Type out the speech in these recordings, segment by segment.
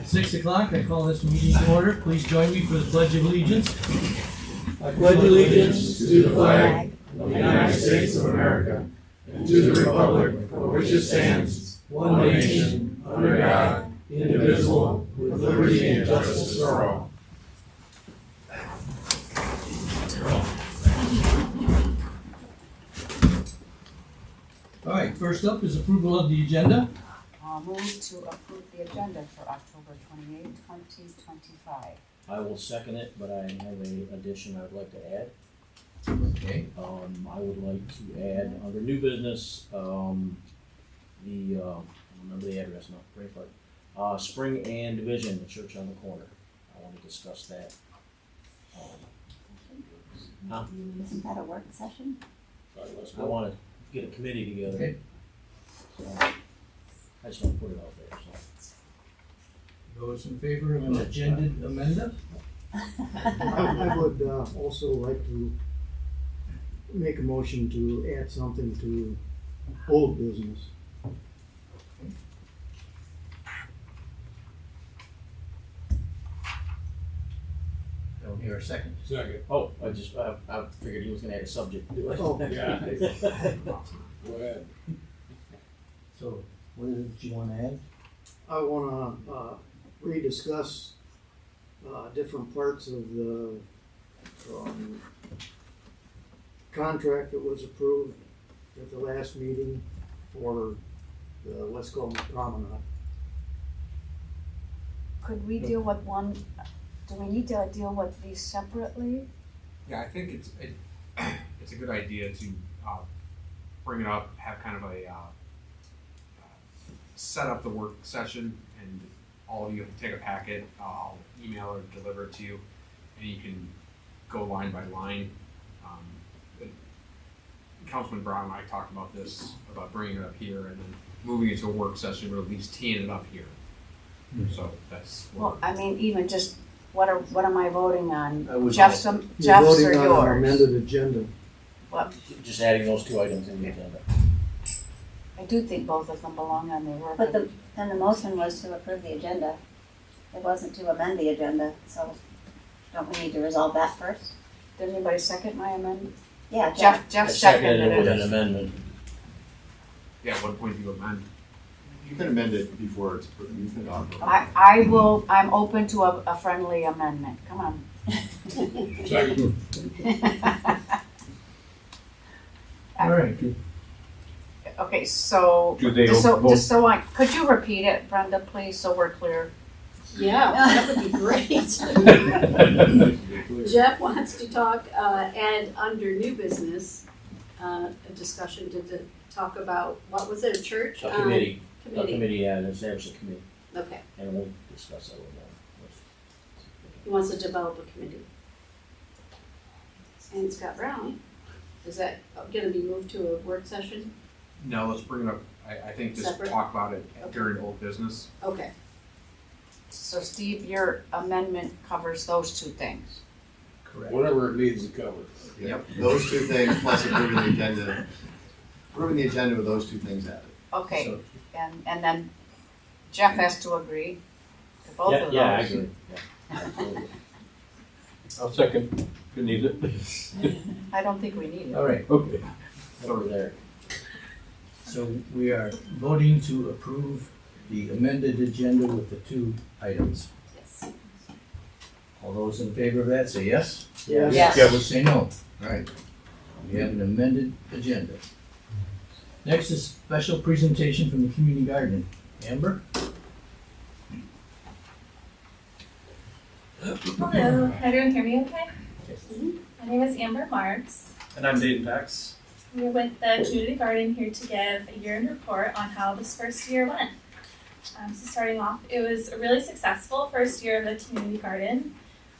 6 o'clock, I call this meeting to order. Please join me for the Pledge of Allegiance. I pledge allegiance to the flag of the United States of America and to the republic for which it stands, one nation, under God, indivisible, with liberty and justice for all. All right, first up is approval of the agenda. I'll move to approve the agenda for October 28, 2025. I will second it, but I have an addition I would like to add. Okay. I would like to add under new business, remember the address now, pray for it. Spring and Division, the church on the corner. I want to discuss that. Isn't that a work session? I want to get a committee together. Okay. So, I just want to put it out there, so. Those in favor of an agenda amendment? I would also like to make a motion to add something to old business. I don't hear a second. Second. Oh, I figured he was gonna add a subject to it. Oh. Yeah. Go ahead. So, what is it you want to add? I wanna rediscuss different parts of the contract that was approved at the last meeting for the West Coast Promenade. Could we deal with one, do we need to deal with these separately? Yeah, I think it's a good idea to bring it up, have kind of a set up the work session, and all of you take a packet. I'll email or deliver it to you, and you can go line by line. Councilman Brown and I talked about this, about bringing it up here and then moving it to a work session, or at least teeing it up here. So that's Well, I mean, even just, what am I voting on? I would- Jeff's You're or voting on an yours? amended agenda. Just adding those two items in the agenda. I do think both of them belong on the work. But then the motion was to approve the agenda. It wasn't to amend the agenda, so don't we need to resolve that first? Did anybody second my amendment? Yeah, Jeff I seconded it with it. an amendment. yeah. What point do you amend? You can amend it before it's approved. You can offer. I'm open to a friendly amendment, come on. Second. All right. Okay, so, Do they just vote? so could you repeat it, Brenda, please, so we're clear? Yeah, that would be great. Jeff wants to talk, and under new business, a discussion to talk about, what was it, a church? A committee, Committee, yeah, establish a committee, okay. and we'll discuss that with them. He wants to develop a committee. And Scott Brown, is that gonna be moved to a work session? No, let's bring it up. I think just Separate? talk about it Okay. during old business. Okay, So Steve, your amendment covers those two things. Correct. Whatever it needs to cover. Yep. Those two things plus approving the agenda. Approving the agenda with those two things added. Okay, So- and then Jeff has to agree to both of those. Yeah, I agree, yeah, absolutely. I'll second if you need it. I don't think we need it. All right, Okay. Over there. so we are voting to approve the amended agenda with the two items. yes. All those in favor of that, say yes. Yes. Yes. Those say no. All right. We have an amended agenda. Next is special presentation from the community garden. Amber? Hello, can everyone hear me okay? My name is Amber Marks. And I'm Dayton Pax. We're with the community garden here to give a year-end report on how this first year went. So starting off, it was a really successful first year of the community garden.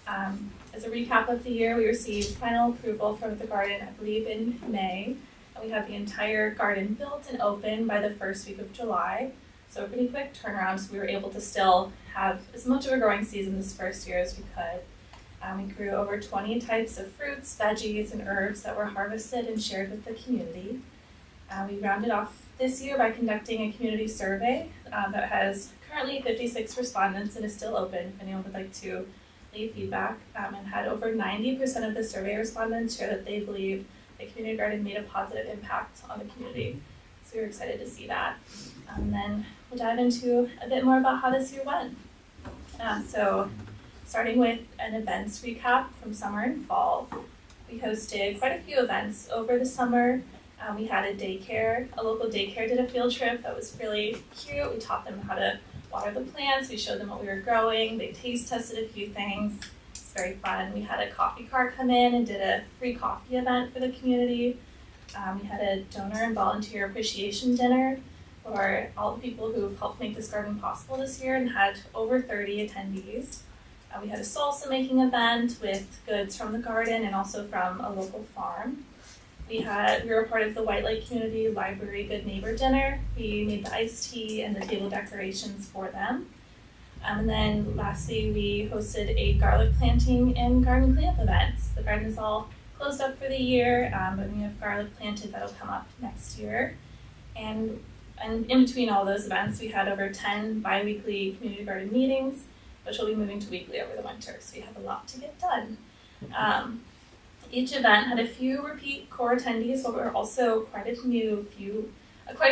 As a recap of the year, we received final approval for the garden, I believe, in May. And we had the entire garden built and open by the first week of July. So a pretty quick turnaround, so we were able to still have as much of a growing season this first year as we could. We grew over 20 types of fruits, veggies, and herbs that were harvested and shared with the community. We rounded off this year by conducting a community survey that has currently 56 respondents and is still open if anyone would like to leave feedback, and had over 90% of the survey respondents share that they believe the community garden made a positive impact on the community. So we were excited to see that. And then we'll dive into a bit more about how this year went. So starting with an events recap from summer and fall, we hosted quite a few events over the summer. We had a local daycare did a field trip that was really cute. We taught them how to water the plants, we showed them what we were growing, they taste tested a few things. It's very fun. We had a coffee car come in and did a free coffee event for the community. We had a donor and volunteer appreciation dinner for all the people who've helped make this garden possible this year and had over 30 attendees. We had a salsa making event with goods from the garden and also from a local farm. We were part of the White Lake Community Library Good Neighbor Dinner. We made the iced tea and the table decorations for them. And then lastly, we hosted a garlic planting and garden cleanup events. The garden is all closed up for the year, but we have garlic planted that'll come up next year. And in between all those events, we had over 10 bi-weekly community garden meetings, which will be moving to weekly over the winter, so we have a lot to get done. Each event had a few repeat core attendees, but there were also quite a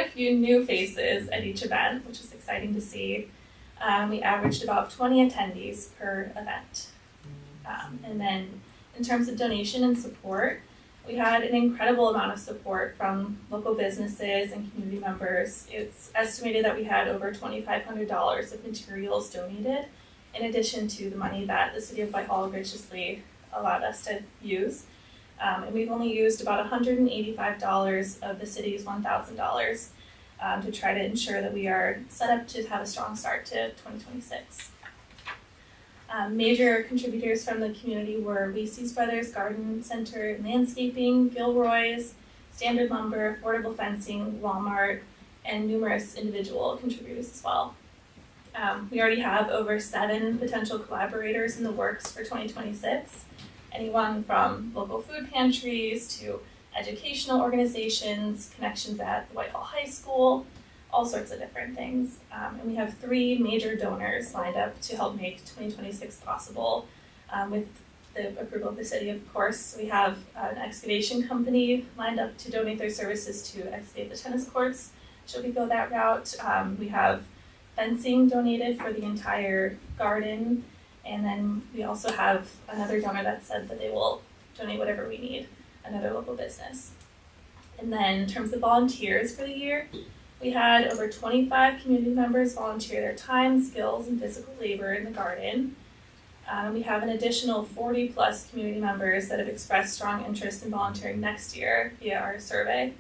few new faces at each event, which is exciting to see. We averaged about 20 attendees per event. And then in terms of donation and support, we had an incredible amount of support from local businesses and community members. It's estimated that we had over $2,500 of materials donated, in addition to the money that the City of Whitehall graciously allowed us to use. And we've only used about $185 of the city's $1,000 to try to ensure that we are set up to have a strong start to 2026. Major contributors from the community were Lacey's Brothers Garden Center and Landscaping, Gilroy's, Standard Lumber, Affordable Fencing, Walmart, and numerous individual contributors as well. We already have over 7 potential collaborators in the works for 2026. Anyone from local food pantries to educational organizations, connections at the Whitehall High School, all sorts of different things. And we have 3 major donors lined up to help make 2026 possible with the approval of the city, of course. We have an excavation company lined up to donate their services to excavate the tennis courts, should we go that route. We have fencing donated for the entire garden. And then we also have another donor that said that they will donate whatever we need, another local business. And then in terms of volunteers for the year, we had over 25 community members volunteer their time, skills, and physical labor in the garden. We have an additional 40 plus community members that have expressed strong interest in volunteering next year via our survey.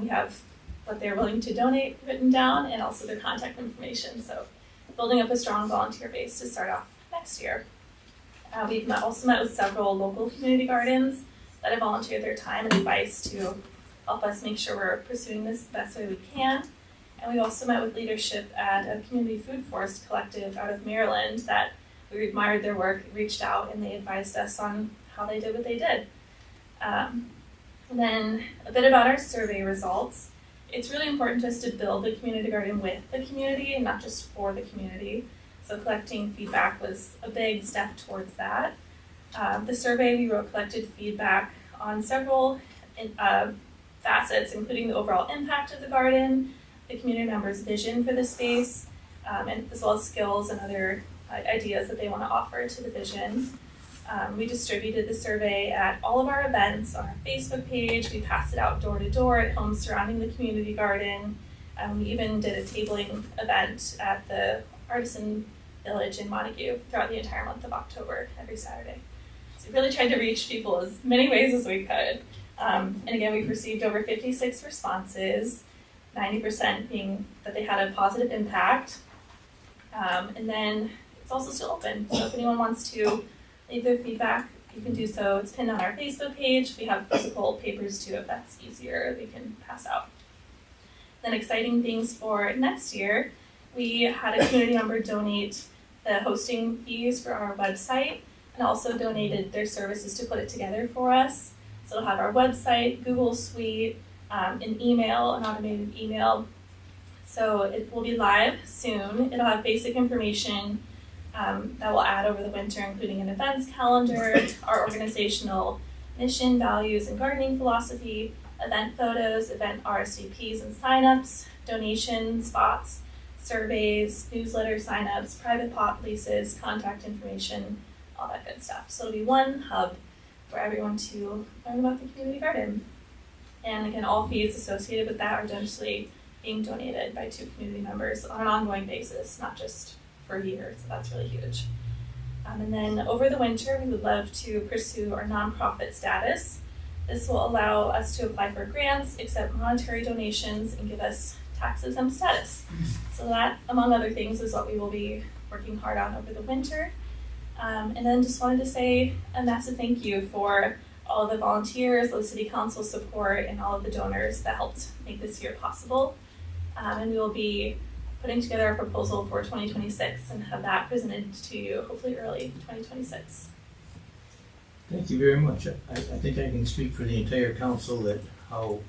We have what they're willing to donate written down and also their contact information. So building up a strong volunteer base to start off next year. We've also met with several local community gardens that have volunteered their time and advice to help us make sure we're pursuing this the best way we can. And we also met with leadership at a community food forest collective out of Maryland that we admired their work, reached out, and they advised us on how they did what they did. And then a bit about our survey results. It's really important to us to build the community garden with the community and not just for the community. So collecting feedback was a big step towards that. The survey we wrote collected feedback on several facets, including the overall impact of the garden, the community members' vision for the space, and as well as skills and other ideas that they want to offer to the vision. We distributed the survey at all of our events on our Facebook page. We passed it out door to door at homes surrounding the community garden. We even did a tabling event at the Artisan Village in Montague throughout the entire month of October, every Saturday. So we really tried to reach people as many ways as we could. And again, we've received over 56 responses, 90% being that they had a positive impact. And then it's also still open. So if anyone wants to leave their feedback, you can do so. It's pinned on our Facebook page. We have physical papers too, if that's easier, we can pass out. Then exciting things for next year, we had a community member donate the hosting fees for our website and also donated their services to put it together for us. So it'll have our website, Google Suite, an email, an automated email So it will be live soon. It'll have basic information that we'll add over the winter, including an events calendar, our organizational mission, values, and gardening philosophy, event photos, event RSVPs and signups, donation spots, surveys, newsletter signups, private pot leases, contact information, all that good stuff. So it'll be one hub for everyone to learn about the community garden. And again, all fees associated with that are generously being donated by 2 community members on an ongoing basis, not just for a year, so that's really huge. And then over the winter, we would love to pursue our nonprofit status. This will allow us to apply for grants, accept monetary donations, and give us tax-exempt status. So that, among other things, is what we will be working hard on over the winter. And then just wanted to say a massive thank you for all of the volunteers, the city council support, and all of the donors that helped make this year possible. And we will be putting together a proposal for 2026 and have that presented to you hopefully early 2026. Thank you very much. I think I can speak for the entire council that how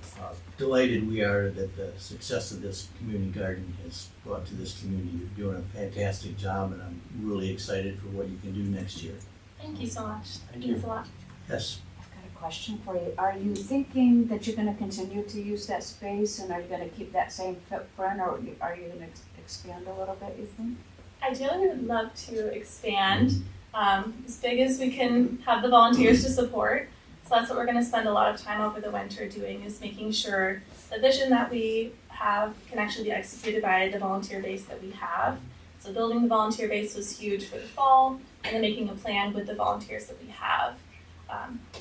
delighted we are that the success of this community garden has brought to this community. You're doing a fantastic job, and I'm really excited for what you can do next year. Thank you so much. Thank you. Thanks a lot. Yes. I've got a question for you. Are you thinking that you're gonna continue to use that space, and are you gonna keep that same footprint, or are you gonna expand a little bit, you think? Ideally, we would love to expand as big as we can have the volunteers to support. So that's what we're going to spend a lot of time over the winter doing, is making sure the vision that we have can actually be executed by the volunteer base that we have. So building the volunteer base was huge for the fall, and then making a plan with the volunteers that we have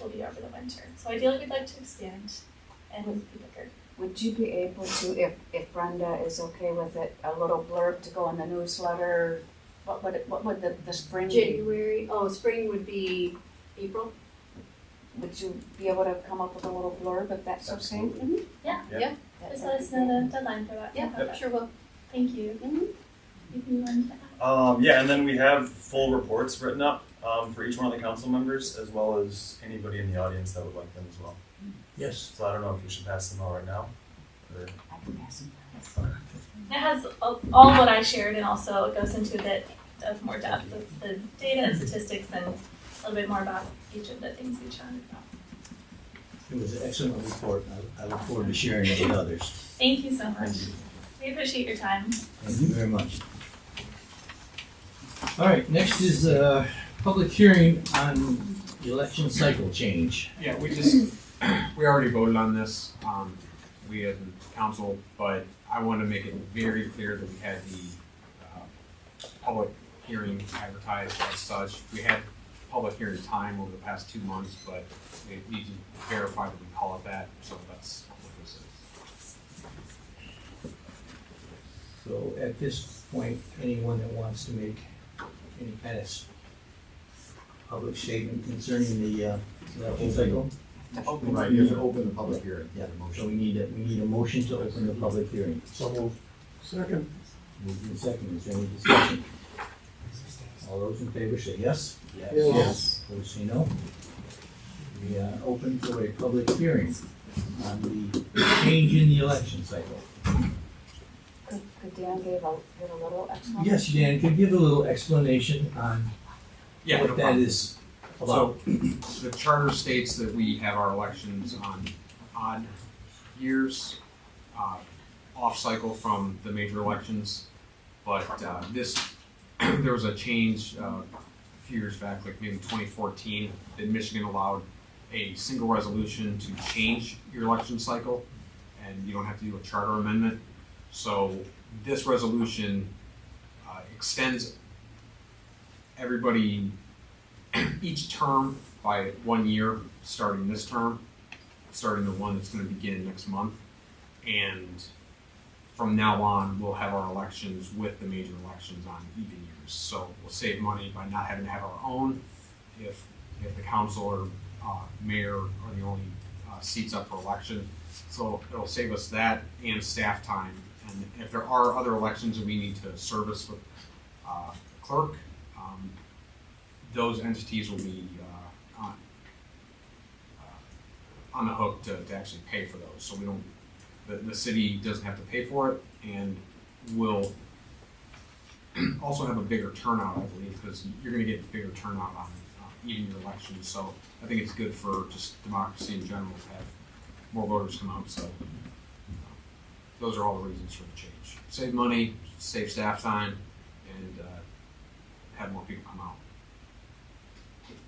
will be over the winter. So ideally, we'd like to expand and be bigger. Would you be able to, if Brenda is okay with it, a little blurb to go in the newsletter? What would the spring be? January, spring would be April. Would you be able to come up with a little blurb if that's okay? Absolutely. Yeah, Yeah. just let us know the deadline for that. Yeah, sure will. Thank you. If you want to Yeah, and then we have full reports written up for each one of the council members, as well as anybody in the audience that would like them as well. Yes. So I don't know if we should pass them all right now, or I can pass them. It has all what I shared, and also it goes into a bit of more depth of the data and statistics and a little bit more about each of the things we chatted about. It was an excellent report. I look forward to sharing it with others. Thank you so much. We appreciate your time. Thank you very much. All right, next is a public hearing on the election cycle change. Yeah, we already voted on this, we as a council, but I want to make it very clear that we had the public hearing advertised as such. We had public hearing time over the past 2 months, but we need to verify that we call it that, so that's what this is. So at this point, anyone that wants to make any kind of public statement concerning the election cycle? Right, you have to open the public hearing. Yeah, so we need a motion to open the public hearing. So moved. Second. Moved in second, is there any discussion? All those in favor say yes? Yes. Opposed say no. We are open for a public hearing on the change in the election cycle. Could Dan give a little explanation? Yes, Dan, could you give a little explanation on Yeah, no what that problem. is about? So the charter states that we have our elections on odd years, off cycle from the major elections. But there was a change a few years back, like maybe 2014, that Michigan allowed a single resolution to change your election cycle, and you don't have to do a charter amendment. So this resolution extends everybody each term by 1 year, starting this term, starting the one that's going to begin next month. And from now on, we'll have our elections with the major elections on even years. So we'll save money by not having to have our own if the council or mayor are the only seats up for election. So it'll save us that and staff time. And if there are other elections that we need to service with clerk, those entities will be on the hook to actually pay for those. So we don't the city doesn't have to pay for it, and will also have a bigger turnout, I believe, because you're gonna get bigger turnout on even your elections, so I think it's good for just democracy in general to have more voters come out, so those are all the reasons for the change. Save money, save staff time, and have more people come out.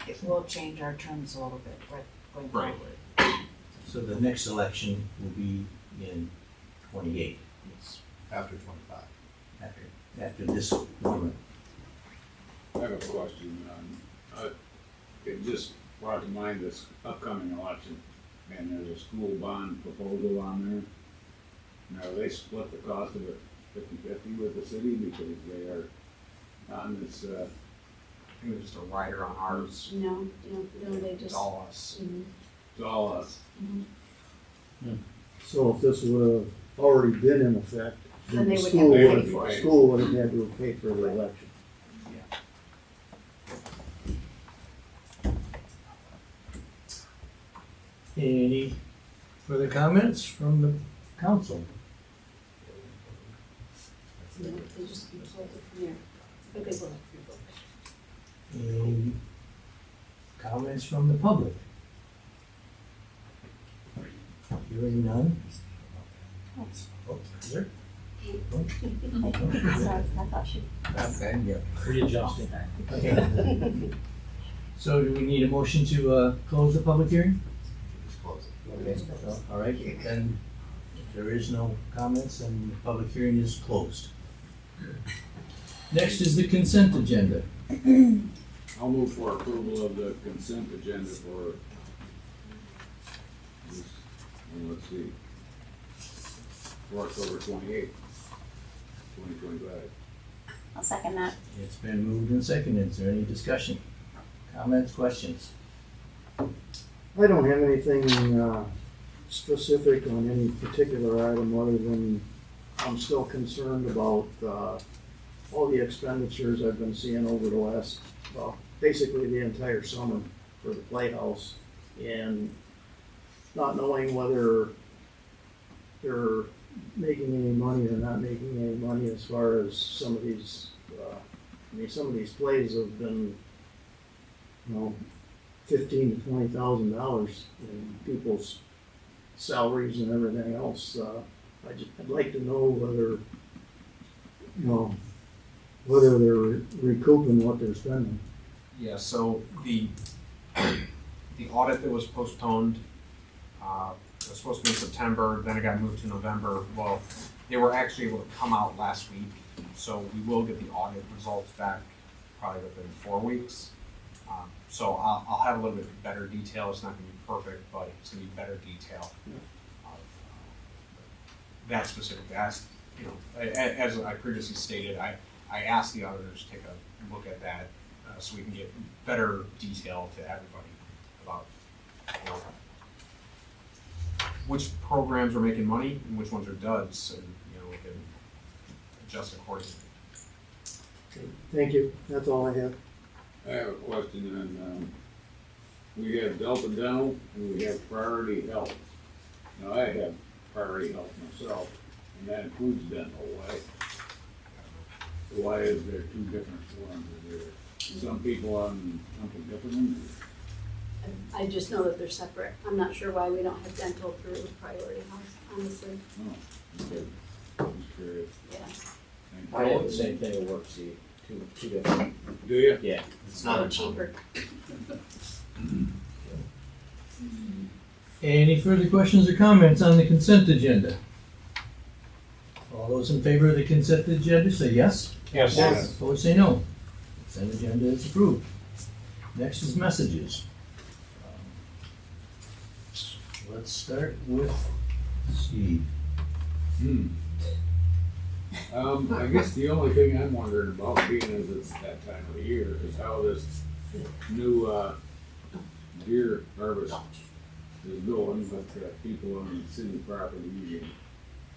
It will change our terms a little bit, right, going Right. forward. So the next election will be in 28, Yes. After 25. after this one. I have a question. It just brought to mind this upcoming election, and there's a school bond proposal on there. Now, they split the cost of it 50-50 with the city because they are on this, I think there's just a rider on ours. No, they It's just. all us. Mhm. it's all us. So if this would have already been in effect, Then they the would school have to would pay for it. School would have had to have paid for the election. Any further comments from the council? No, they just pulled it from there. Okay, well. Any comments from the public? Hearing none? Oh, is there? Sorry, I thought she. Okay, yeah. Readjusting. Okay. So do we need a motion to close the public hearing? Just close it. Okay, so, all right, then if there is no comments, then the public hearing is closed. Next is the consent agenda. I'll move for approval of the consent agenda for this, let's see, for October 28th, 2025. I'll second that. It's been moved and seconded. Is there any discussion? Comments, questions? I don't have anything specific on any particular item other than I'm still concerned about all the expenditures I've been seeing over the last, well, basically the entire summer for the Playhouse, and not knowing whether they're making any money or not making any money as far as some of these, some of these plays have been, $15,000 to $20,000 in people's salaries and everything else. I'd like to know whether they're recouping what they're spending. Yeah, so the audit that was postponed, it was supposed to be in September, then it got moved to November. Well, they were actually able to come out last week, so we will get the audit results back probably within 4 weeks. So I'll have a little bit better detail. It's not gonna be perfect, but it's gonna be better detail of that specific. As I previously stated, I asked the auditors to take a look at that so we can get better detail to everybody about which programs are making money and which ones are duds, and we can adjust accordingly. Thank you, that's all I have. I have a question on, we have Delta Dental and we have Priority Health. Now, I have Priority Health myself, and that includes dental. Why is there two different ones? Is there some people on something different? I just know that they're separate. I'm not sure why we don't have dental through Priority Health, honestly. Oh, okay. Just curious. Yeah. Thank I you. have the same thing at work, see, two different. Do you? Yeah. It's A little not cheaper. Any further questions or comments on the consent agenda? All those in favor of the consent agenda say yes. Yes. Opposed say no. Consent agenda is approved. Next is messages. Let's start with Steve. I guess the only thing I'm wondering about, being as it's that time of the year, is how this new deer harvest is going with people on city property,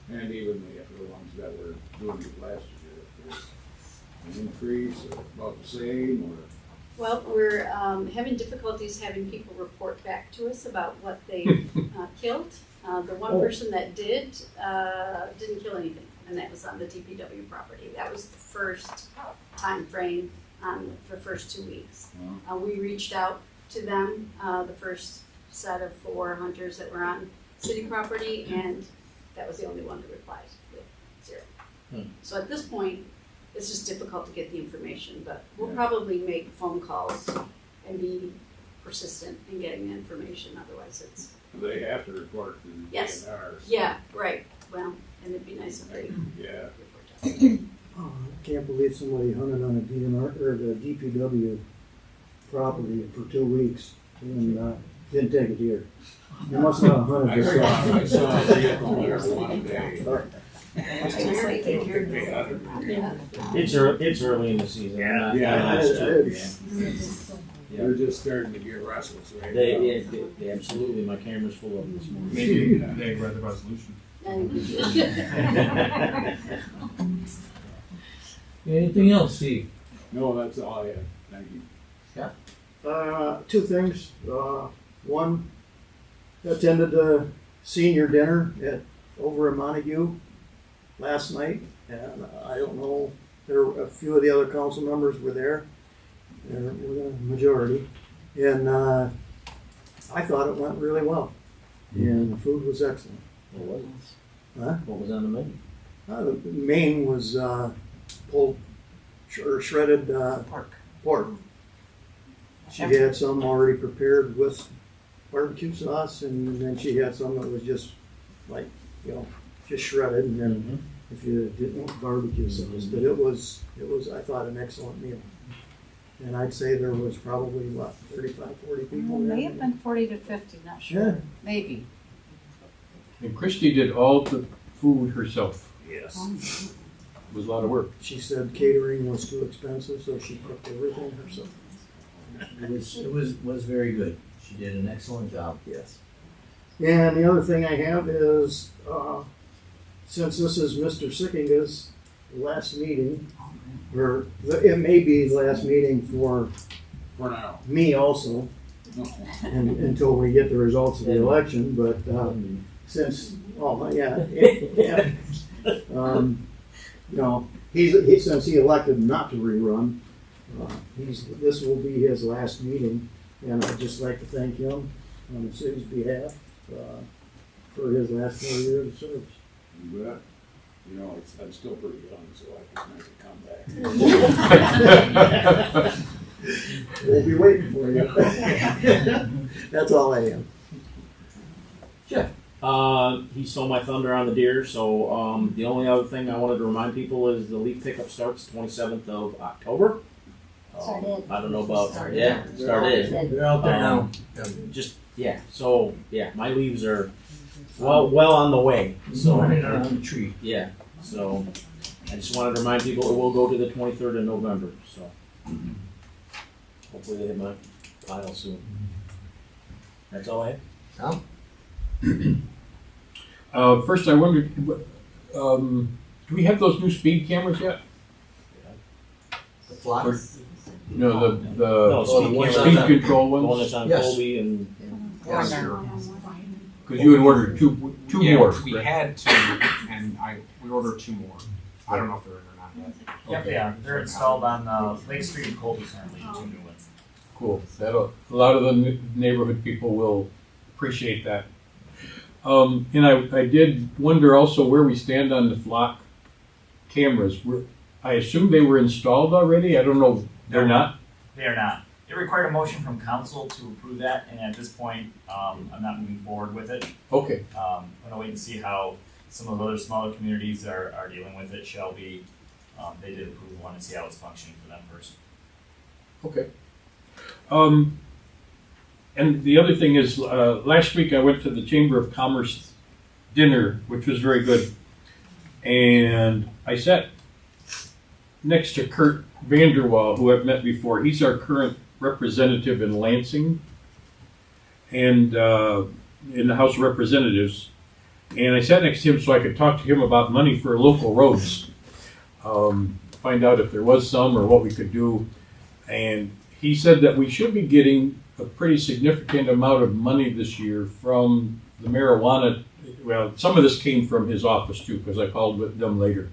and even the ones that were doing it last year. If there's an increase or about the same, or Well, we're having difficulties having people report back to us about what they killed. The one person that didn't kill anything, and that was on the DPW property. That was the first time frame on the first 2 weeks. We reached out to them, the first set of 4 hunters that were on city property, and that was the only one that replied with 0. So at this point, it's just difficult to get the information, but we'll probably make phone calls and be persistent in getting the information, otherwise it's. They have to report to the Yes. DNRs. Yeah, right, well, and it'd be nice if they Yeah. report to us. Oh, I can't believe somebody hunted on a DNR, or the DPW property for 2 weeks and didn't take a deer. You must not have hunted this long. I saw a vehicle there one day. It's early in the season. Yeah, They're just starting to get restless right now. They absolutely, my camera's full of them this morning. Maybe they read the resolution. Anything else, Steve? No, that's all I have. Thank you. 2 things. One, attended the senior dinner over in Montague last night, and I don't know, there were a few of the other council members were there. There were a majority, and I thought it went really well, and the food was excellent. What was Huh? What was on the menu? The main was pulled or shredded pork. She had some already prepared with barbecue sauce, and then she had some that was just like, just shredded, and then if you didn't want barbecue sauce. But it was, I thought, an excellent meal. And I'd say there was probably, 35, 40 people there? May have been 40 to 50, not sure. Yeah. Maybe. And Christie did all the food herself. Yes. It was a lot of work. She said catering was too expensive, so she cooked everything herself. It was very good. She did an excellent job. Yes. And the other thing I have is, since this is Mr. Sickinga's last meeting, or it may be his last meeting for now. me also, until we get the results of the election, but since, since he elected not to rerun, this will be his last meeting, and I'd just like to thank him on the city's behalf for his last 4 years of service. You bet. I'm still pretty young, so I can make a comeback. We'll be waiting for you. That's all I am. He stole my thunder on the deer, so the only other thing I wanted to remind people is the leaf pickup starts 27th of October. Started. I don't know about, Started. yeah, started. They're out there now. My leaves are well on the way, so. Running around the tree. Yeah, so I just wanted to remind people it will go to the 23rd of November, so. Hopefully they hit my pile soon. That's all I have. Tom? First, I wondered, do we have those new speed cameras yet? The flocks? No, No, the speed speed control The one ones? that's on Yes. Colby and. Yes. Because you had ordered two Yeah, more. we correct? had 2, and we ordered 2 more. I don't know if they're in or not yet. Yep, they are. They're installed on Lake Street and Colby currently, 2 new ones. Cool. A lot of the neighborhood people will appreciate that. And I did wonder also where we stand on the flock cameras. I assume they were installed already. I don't know. They're not? They are not. It required a motion from council to approve that, and at this point, I'm not moving forward with it. Okay. I'm gonna wait and see how some of the other smaller communities are dealing with it. Shelby, they did approve one and see how it's functioning for them first. Okay. And the other thing is, last week I went to the Chamber of Commerce dinner, which was very good. And I sat next to Kurt Vanderwall, who I've met before. He's our current representative in Lansing and in the House of Representatives. And I sat next to him so I could talk to him about money for local roads, find out if there was some or what we could do. And he said that we should be getting a pretty significant amount of money this year from the marijuana. Well, some of this came from his office too, because I called with them later.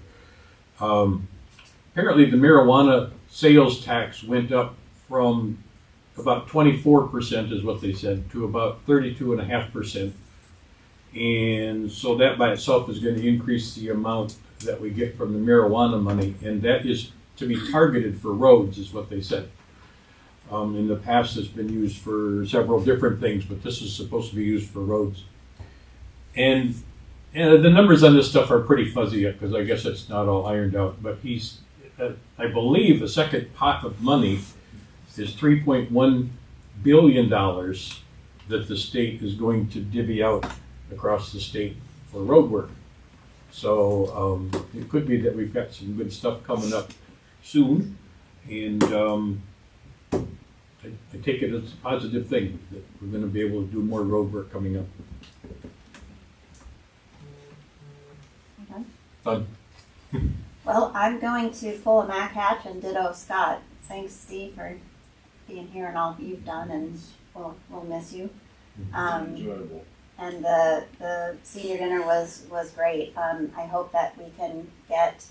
Apparently the marijuana sales tax went up from about 24% is what they said, to about 32.5%. And so that by itself is going to increase the amount that we get from the marijuana money, and that is to be targeted for roads, is what they said. In the past, it's been used for several different things, but this is supposed to be used for roads. And the numbers on this stuff are pretty fuzzy yet, because I guess it's not all ironed out. But I believe the second pot of money is $3.1 billion that the state is going to divvy out across the state for road work. So it could be that we've got some good stuff coming up soon, and I take it as a positive thing that we're going to be able to do more road work coming up. Fun. Well, I'm going to pull a Mac Hatch and ditto Scott. Thanks, Steve, for being here and all you've done, and we'll miss you. Enjoyable. And the senior dinner was great. I hope that we can get,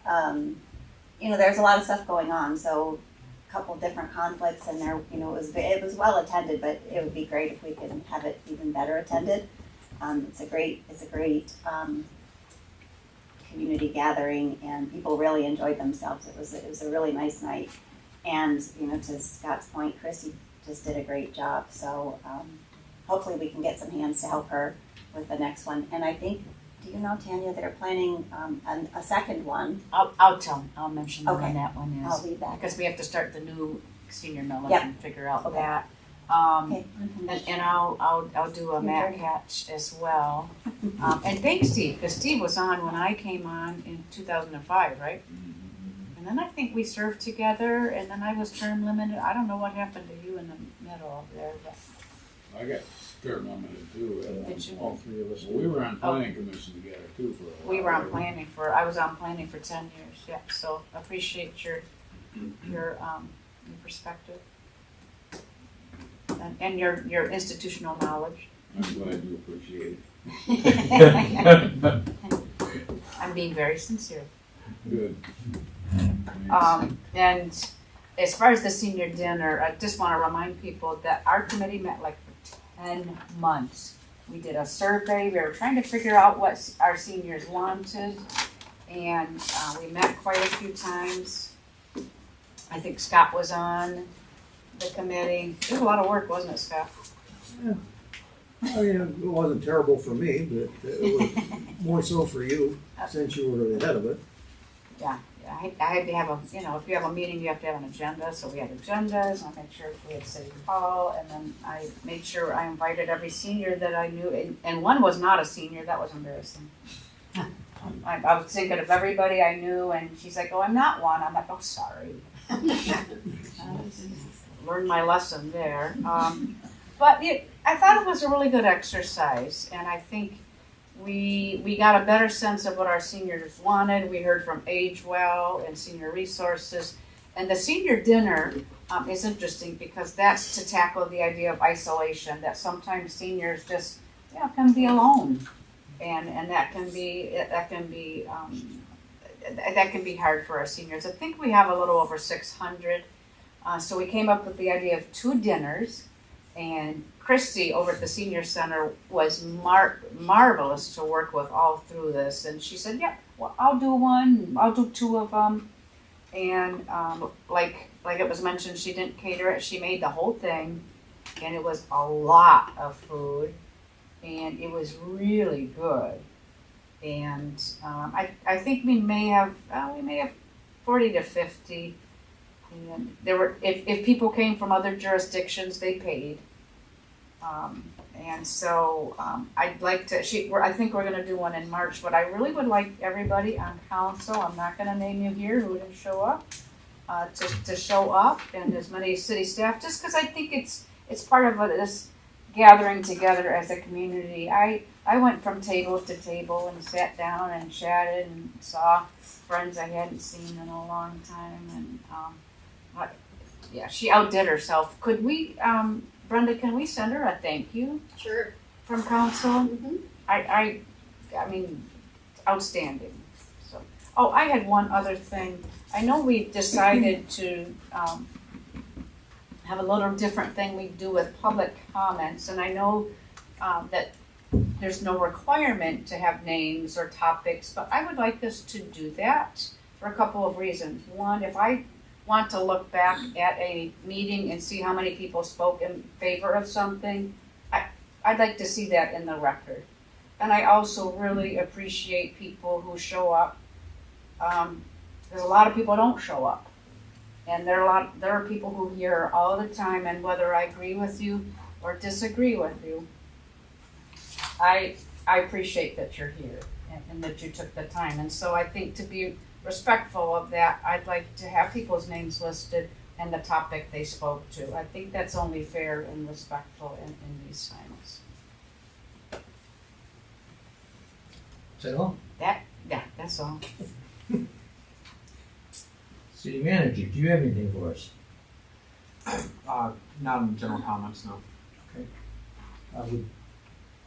there's a lot of stuff going on, so a couple different conflicts, and there, it was well attended, but it would be great if we could have it even better attended. It's a great community gathering, and people really enjoyed themselves. It was a really nice night, and to Scott's point, Christy just did a great job. So hopefully we can get some hands to help her with the next one. And I think, do you know, Tanya, they're planning a second one. I'll mention Okay. when that one I'll is, leave that. because we have to start the new senior millage Yep. and figure out Okay. that. Okay. And I'll do a Mac turn. Hatch as well. And thanks, Steve, because Steve was on when I came on in 2005, right? And then I think we served together, and then I was term limited. I don't know what happened to you in the middle there, but I got term limited too. Did you? All three of us. Well, we were on planning commission together too for a while. we were on planning I was on planning for 10 years, yeah. So appreciate your perspective. And your institutional knowledge. I'm glad you appreciate it. I'm being very sincere. Good. And as far as the senior dinner, I just want to remind people that our committee met like for 10 months. We did a survey. We were trying to figure out what our seniors wanted, and we met quite a few times. I think Scott was on the committee. It was a lot of work, wasn't it, Scott? I mean, it wasn't terrible for me, but it was more so for you, since you were the head of it. Yeah, I had to have if you have a meeting, you have to have an agenda, so we had agendas, I made sure we had City Hall, and then I made sure I invited every senior that I knew, and one was not a senior. That was embarrassing. I was thinking of everybody I knew, and she's like, oh, I'm not one. I'm like, oh, sorry. Learned my lesson there. But I thought it was a really good exercise, and I think we got a better sense of what our seniors wanted. We heard from Age Well and Senior Resources. And the senior dinner is interesting because that's to tackle the idea of isolation, that sometimes seniors just can be alone. And that can be hard for our seniors. I think we have a little over 600. So we came up with the idea of 2 dinners, and Christy over at the Senior Center was marvelous to work with all through this. And she said, yeah, well, I'll do one, I'll do 2 of them. And like it was mentioned, she didn't cater it. She made the whole thing, and it was a lot of food, and it was really good. And I think we may have 40 to 50. And there were, if people came from other jurisdictions, they paid. And so I'd like to. I think we're going to do one in March, but I really would like everybody on council. I'm not going to name you here who didn't show up, to show up, and as many city staff, just because I think it's part of this gathering together as a community. I went from table to table and sat down and chatted and saw friends I hadn't seen in a long time, and yeah, she outdid herself. Could we, Brenda, can we send her a thank you Sure. from council? Mhm. I mean, outstanding. So, oh, I had one other thing. I know we decided to have a little different thing we do with public comments, and I know that there's no requirement to have names or topics, but I would like us to do that for a couple of reasons. One, if I want to look back at a meeting and see how many people spoke in favor of something, I'd like to see that in the record. And I also really appreciate people who show up. There's a lot of people who don't show up. And there are people who hear all the time, and whether I agree with you or disagree with you, I appreciate that you're here and that you took the time. And so I think to be respectful of that, I'd like to have people's names listed and the topic they spoke to. I think that's only fair and respectful in these times. Is that all? Yeah, that's all. City manager, do you have anything for us? Not in general comments, no. I would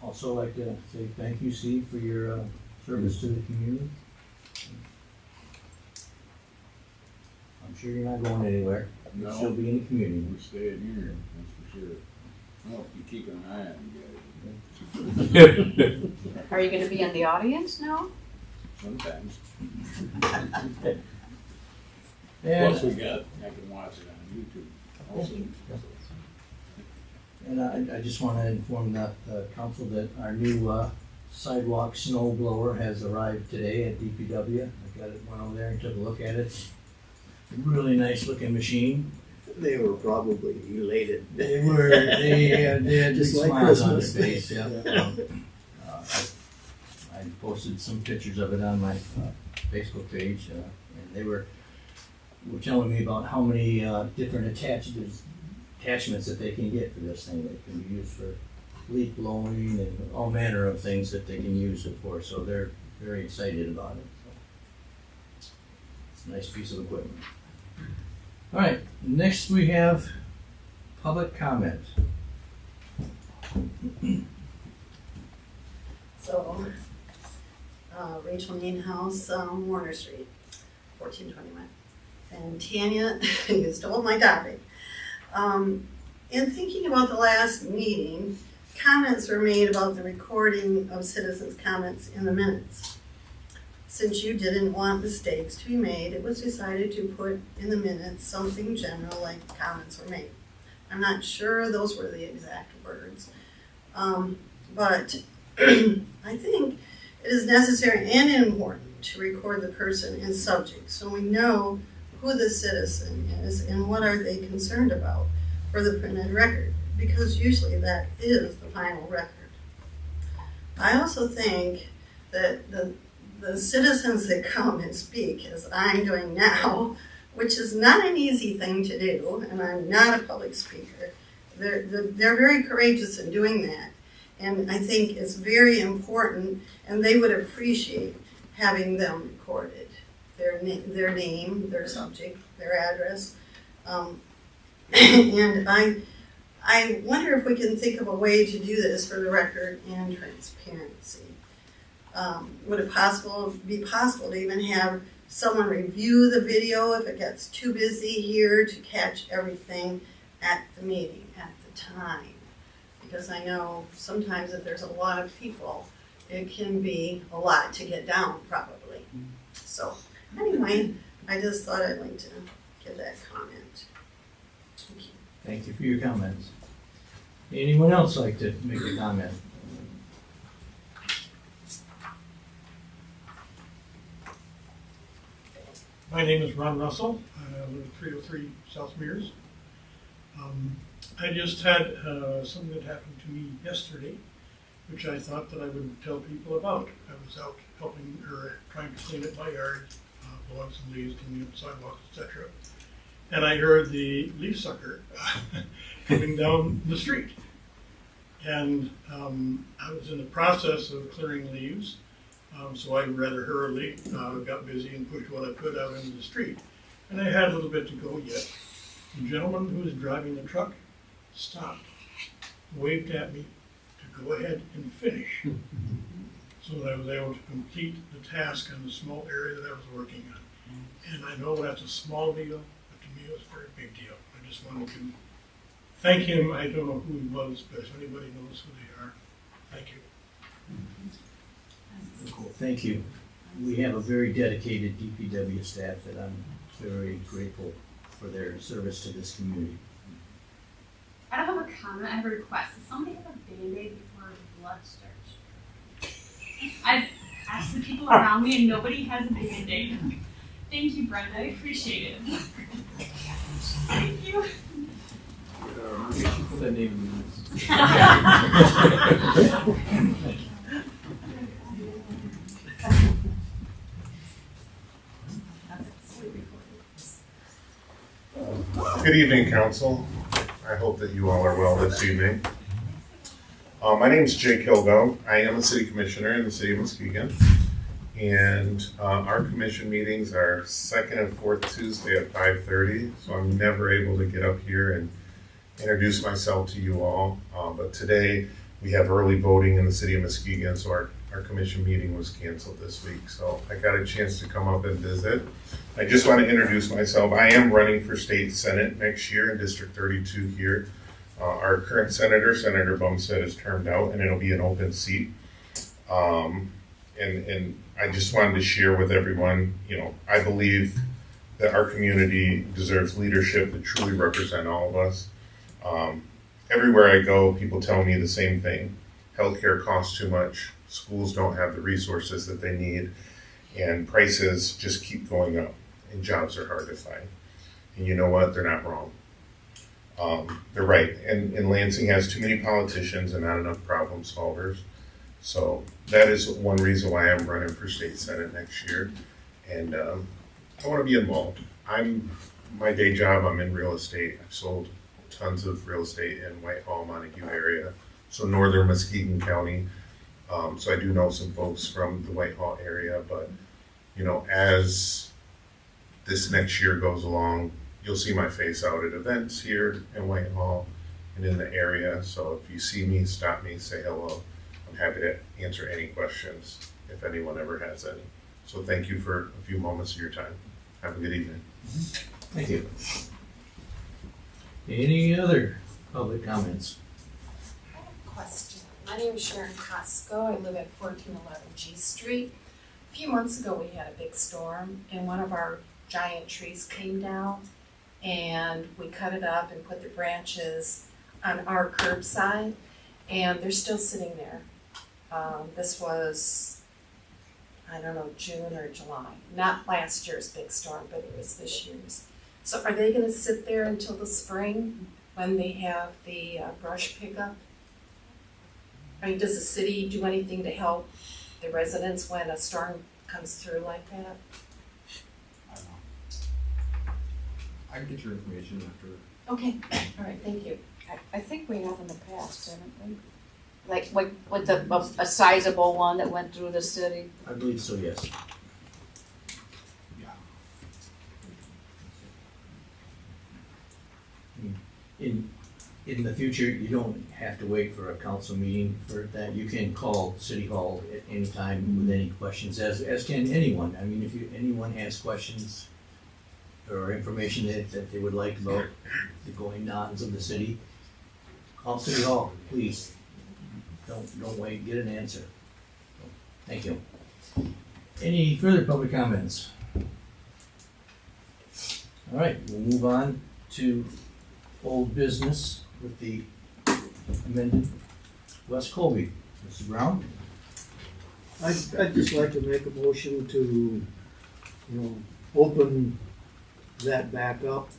also like to say thank you, Steve, for your service to the community. I'm sure you're not going anywhere. You'll No. still be in the community. We're staying here, that's for sure. Well, if you keep an eye on Are you gonna be in the audience now? sometimes. And, Plus we got, I can watch it on YouTube also. and I just want to inform the council that our new sidewalk snow blower has arrived today at DPW. I went over there and took a look at it. Really nice looking machine. They were probably elated. They had big Just like smiles on their Christmas. face, yeah. I posted some pictures of it on my Facebook page, and they were telling me about how many different attachments that they can get for this thing. That can be used for leaf blowing and all manner of things that they can use it for, so they're very excited about it. So it's a nice piece of equipment. All right, next we have public comment. So, Rachel Mean House, Warner Street, 1421. And Tanya, you stole my topic. In thinking about the last meeting, comments were made about the recording of citizens' comments in the minutes. Since you didn't want mistakes to be made, it was decided to put in the minutes something general like comments were made. I'm not sure those were the exact words, but I think it is necessary and important to record the person and subject so we know who the citizen is and what are they concerned about for the printed record, because usually that is the final record. I also think that the citizens that come and speak, as I'm doing now, which is not an easy thing to do, and I'm not a public speaker, they're very courageous in doing that. And I think it's very important, and they would appreciate having them recorded. Their name, their subject, their address. And I wonder if we can think of a way to do this for the record and transparency. Would it be possible to even have someone review the video if it gets too busy here to catch everything at the meeting, at the time? Because I know sometimes if there's a lot of people, it can be a lot to get down probably. So anyway, I just thought I'd like to give that comment. Thank you. Thank you for your comments. Anyone else like to make a comment? My name is Ron Russell. I live at 303 South Mears. I just had something that happened to me yesterday, which I thought that I would tell people about. I was out helping or trying to clean up my yard, blowing some leaves, cleaning up sidewalks, etc. And I heard the leaf sucker coming down the street. And I was in the process of clearing leaves, so I rather hurriedly got busy and pushed what I could out into the street. And I had a little bit to go yet. The gentleman who was driving the truck stopped, waved at me to go ahead and finish, so that I was able to complete the task on the small area that I was working on. And I know that's a small deal, but to me it was a very big deal. I just wanted to thank him. I don't know who he was, but if anybody knows who they are, thank you. Cool, thank you. We have a very dedicated DPW staff that I'm very grateful for their service to this community. I don't have a comment, I have a request. Does somebody have a Band-Aid before blood starts? I've asked the people around me and nobody has a Band-Aid. Thank you, Brenda, I appreciate it. Thank you. Put that name in Good evening, council. I hope that you all are well this evening. My name is Jake Hildo. I am a city commissioner in the city of Muskegon. And our commission meetings are second and fourth Tuesday at 5:30. So I'm never able to get up here and introduce myself to you all. But today we have early voting in the city of Muskegon, so our commission meeting was canceled this week. So I got a chance to come up and visit. I just want to introduce myself. I am running for state senate next year in District 32 here. Our current senator, Senator Bumstead, is termed out, and it'll be an open seat. And I just wanted to share with everyone, I believe that our community deserves leadership that truly represent all of us. Everywhere I go, people tell me the same thing. Healthcare costs too much. Schools don't have the resources that they need. And prices just keep going up. And jobs are hard to find. And you know what? They're not wrong. They're right. And Lansing has too many politicians and not enough problem solvers. So that is one reason why I'm running for state senate next year. And I want to be involved. My day job, I'm in real estate. I've sold tons of real estate in Whitehall, Montague area. So northern Muskegon County. So I do know some folks from the Whitehall area, but as this next year goes along, you'll see my face out at events here in Whitehall and in the area. So if you see me, stop me, say hello. I'm happy to answer any questions if anyone ever has any. So thank you for a few moments of your time. Have a good evening. Thank you. Any other public comments? Question. My name is Sharon Costco. I live at 1411 G Street. A few months ago we had a big storm and one of our giant trees came down and we cut it up and put the branches on our curbside and they're still sitting there. This was, I don't know, June or July. Not last year's big storm, but it was this year's. So are they gonna sit there until the spring when they have the brush pickup? I mean, does the city do anything to help the residents when a storm comes through like that? I don't know. I can get your information after. Okay, all right, thank you. I think we have in the past, haven't we? Like with a sizable one that went through the city. I believe so, yes. In the future, you don't have to wait for a council meeting for that. You can call City Hall at any time with any questions, as can anyone. I mean, if anyone has questions or information that they would like about the goings-ons of the city, call City Hall, please. Don't wait, get an answer. Thank you. Any further public comments? All right, we'll move on to old business with the amended West Colby. Mr. Brown? I'd just like to make a motion to, open that back up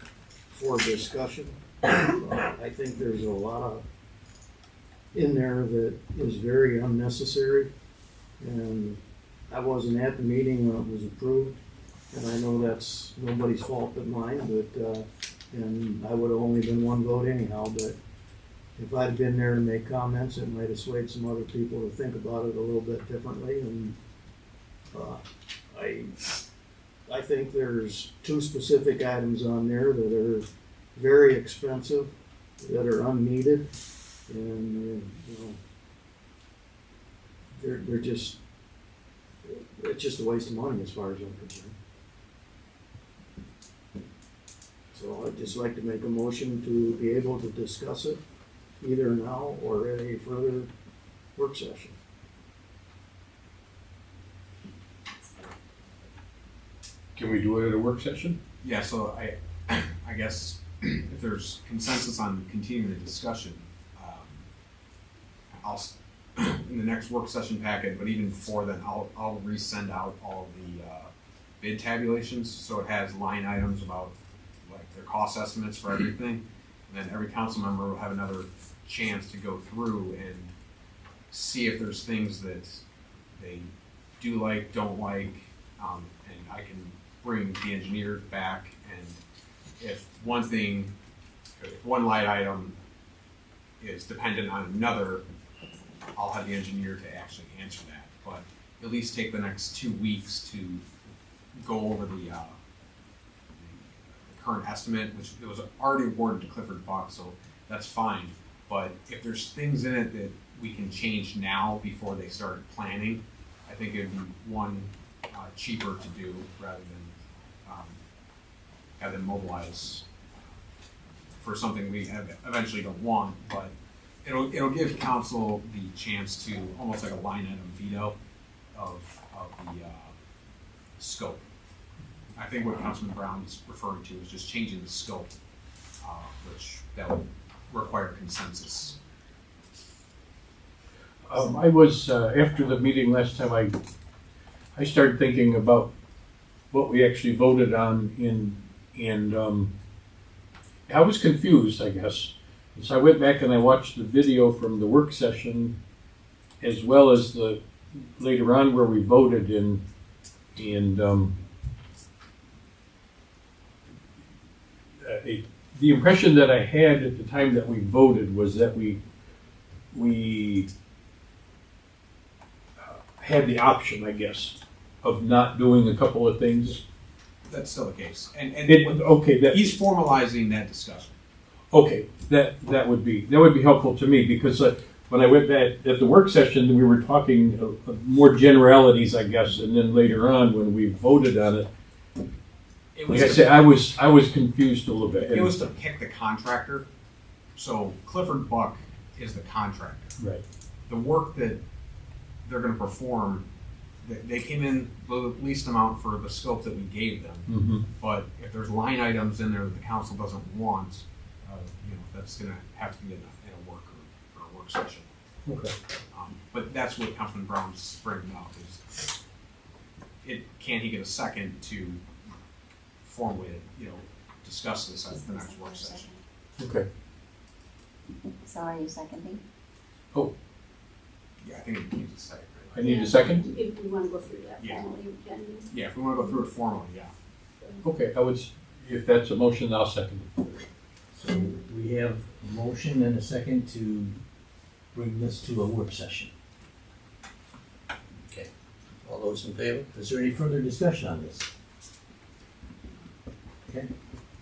for discussion. I think there's a lot in there that is very unnecessary, and I wasn't at the meeting when it was approved, and I know that's nobody's fault but mine, but and I would have only been one vote anyhow, but if I'd been there and made comments, it might have swayed some other people to think about it a little bit differently, and I think there's two specific items on there that are very expensive, that are unneeded, and, they're just, it's just a waste of money as far as I'm concerned. So I'd just like to make a motion to be able to discuss it either now or at a further work session. Can we do it at a work session? Yeah, so I guess if there's consensus on continuing the discussion, I'll, in the next work session packet, but even before then, I'll resend out all the bid tabulations, so it has line items about like their cost estimates for everything, and then every council member will have another chance to go through and see if there's things that they do like, don't like, and I can bring the engineer back, and if one line item is dependent on another, I'll have the engineer to actually answer that, but at least take the next 2 weeks to go over the current estimate, which it was already awarded to Clifford Buck, so that's fine. But if there's things in it that we can change now before they start planning, I think it'd be cheaper to do rather than have them mobilize for something we eventually don't want. But it'll give council the chance to almost like a line item veto of the scope. I think what Councilman Brown is referring to is just changing the scope, which that would require consensus. I was, after the meeting last time, I started thinking about what we actually voted on and I was confused, I guess. And so I went back and I watched the video from the work session as well as the later on where we voted and the impression that I had at the time that we voted was that we had the option, I guess, of not doing a couple of things. That's still the case, and okay, he's formalizing that discussion. Okay, that would be helpful to me because when I went back at the work session, we were talking more generalities, I guess, and then later on when we voted on it, like I said, I was confused a little bit. It was to pick the contractor. So Clifford Buck is the contractor. Right. The work that they're going to perform, they came in the least amount for the scope that we gave them. Mm-hmm. But if there's line items in there that the council doesn't want, that's going to have to be in a work group or a work session. Okay. But that's what Councilman Brown's bringing up is can he get a second to formally, discuss this at the next work session. Okay. So are you seconding? Oh. Yeah, I think it needs a second. I need a second? If we want to go through that Yeah. formally, we can. Yeah, if we want to go through it formally, yeah. Okay, if that's a motion, I'll second it. So we have a motion and a second to bring this to a work session. Okay, all those in favor? Is there any further discussion on this? Okay,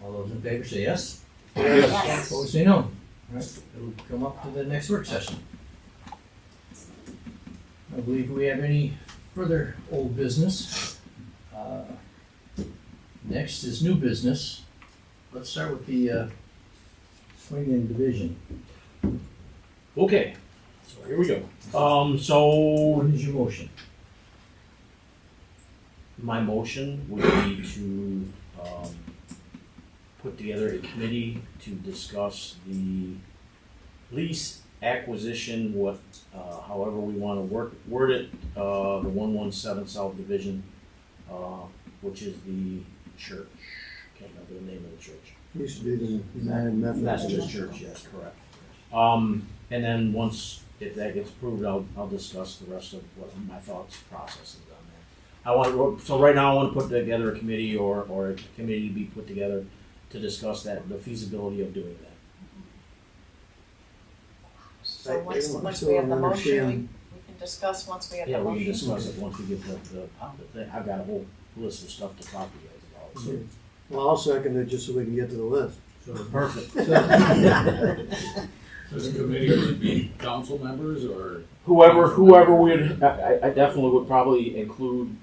all those in favor say yes? Yes. Opposed say no. All right, it'll come up to the next work session. I believe we have any further old business. Next is new business. Let's start with the swing-in division. Okay, so here we go. So What is your motion? my motion would be to put together a committee to discuss the lease acquisition, however we want to word it, the 117 South Division, which is the church. Can't remember the name of the church. Used to be the United Methodist Church, yes, correct. And then once, if that gets approved, I'll discuss the rest of what my thoughts process is on there. So right now I want to put together a committee or a committee to be put together to discuss the feasibility of doing that. So once we have the motion, we can discuss once we have the Yeah, motion. we can discuss it once we get the I've got a whole list of stuff to talk to you guys about. So. Well, I'll second it just so we can get to the list. Perfect. So the committee would be council members or? Whoever would, I definitely would probably include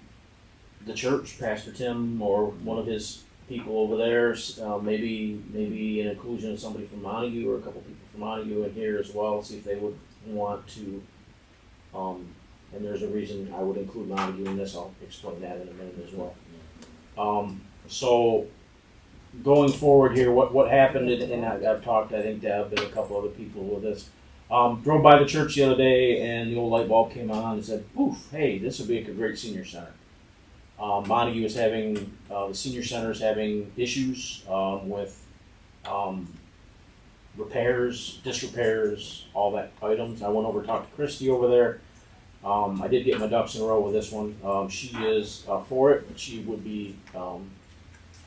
the church, Pastor Tim, or one of his people over there. Maybe an inclusion of somebody from Montague or a couple people from Montague in here as well. See if they would want to. And there's a reason I would include Montague in this. I'll explain that in a minute as well. So going forward here, what happened, and I've talked, I think Deb and a couple other people with this. Drove by the church the other day, and the old light bulb came on and said, "Oof, hey, this would be a great senior center." Montague is having, the senior center is having issues with repairs, disrepairs, all that items. I went over and talked to Christy over there. I did get my ducks in a row with this one. She is for it. She would be,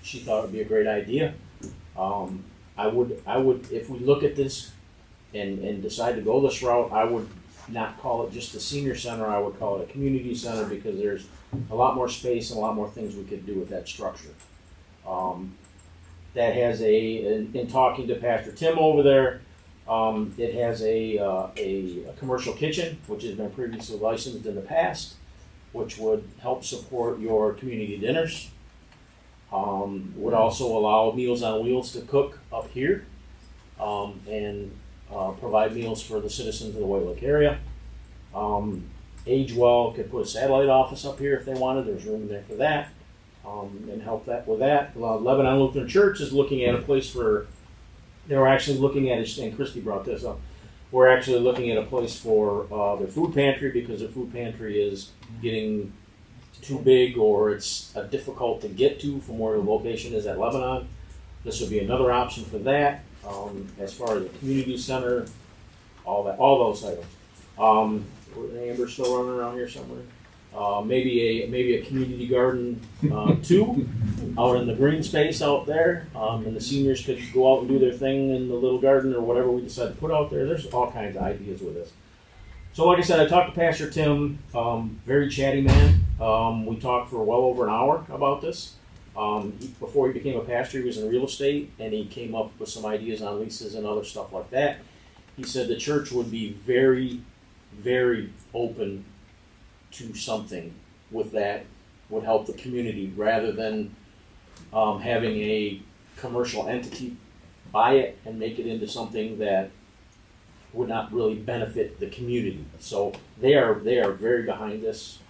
she thought it would be a great idea. I would, if we look at this and decide to go this route, I would not call it just a senior center. I would call it a community center because there's a lot more space and a lot more things we could do with that structure. That has in talking to Pastor Tim over there, it has a commercial kitchen, which has been previously licensed in the past, which would help support your community dinners. Would also allow Meals on Wheels to cook up here and provide meals for the citizens of the White Lake area. Agewell could put a satellite office up here if they wanted. There's room there for that, and help that with that. Lebanon Lutheran Church is looking at a place for. They were actually looking at it, and Christy brought this up. We're actually looking at a place for their food pantry because their food pantry is getting too big or it's difficult to get to from where the location is at Lebanon. This would be another option for that. As far as the community center, all those items. Amber's still running around here somewhere. Maybe a community garden too, out in the green space out there, and the seniors could go out and do their thing in the little garden or whatever we decide to put out there. There's all kinds of ideas with this. So like I said, I talked to Pastor Tim, very chatty man. We talked for well over an hour about this. Before he became a pastor, he was in real estate, and he came up with some ideas on leases and other stuff like that. He said the church would be very, very open to something with that would help the community rather than having a commercial entity buy it and make it into something that would not really benefit the community. So they are very behind this.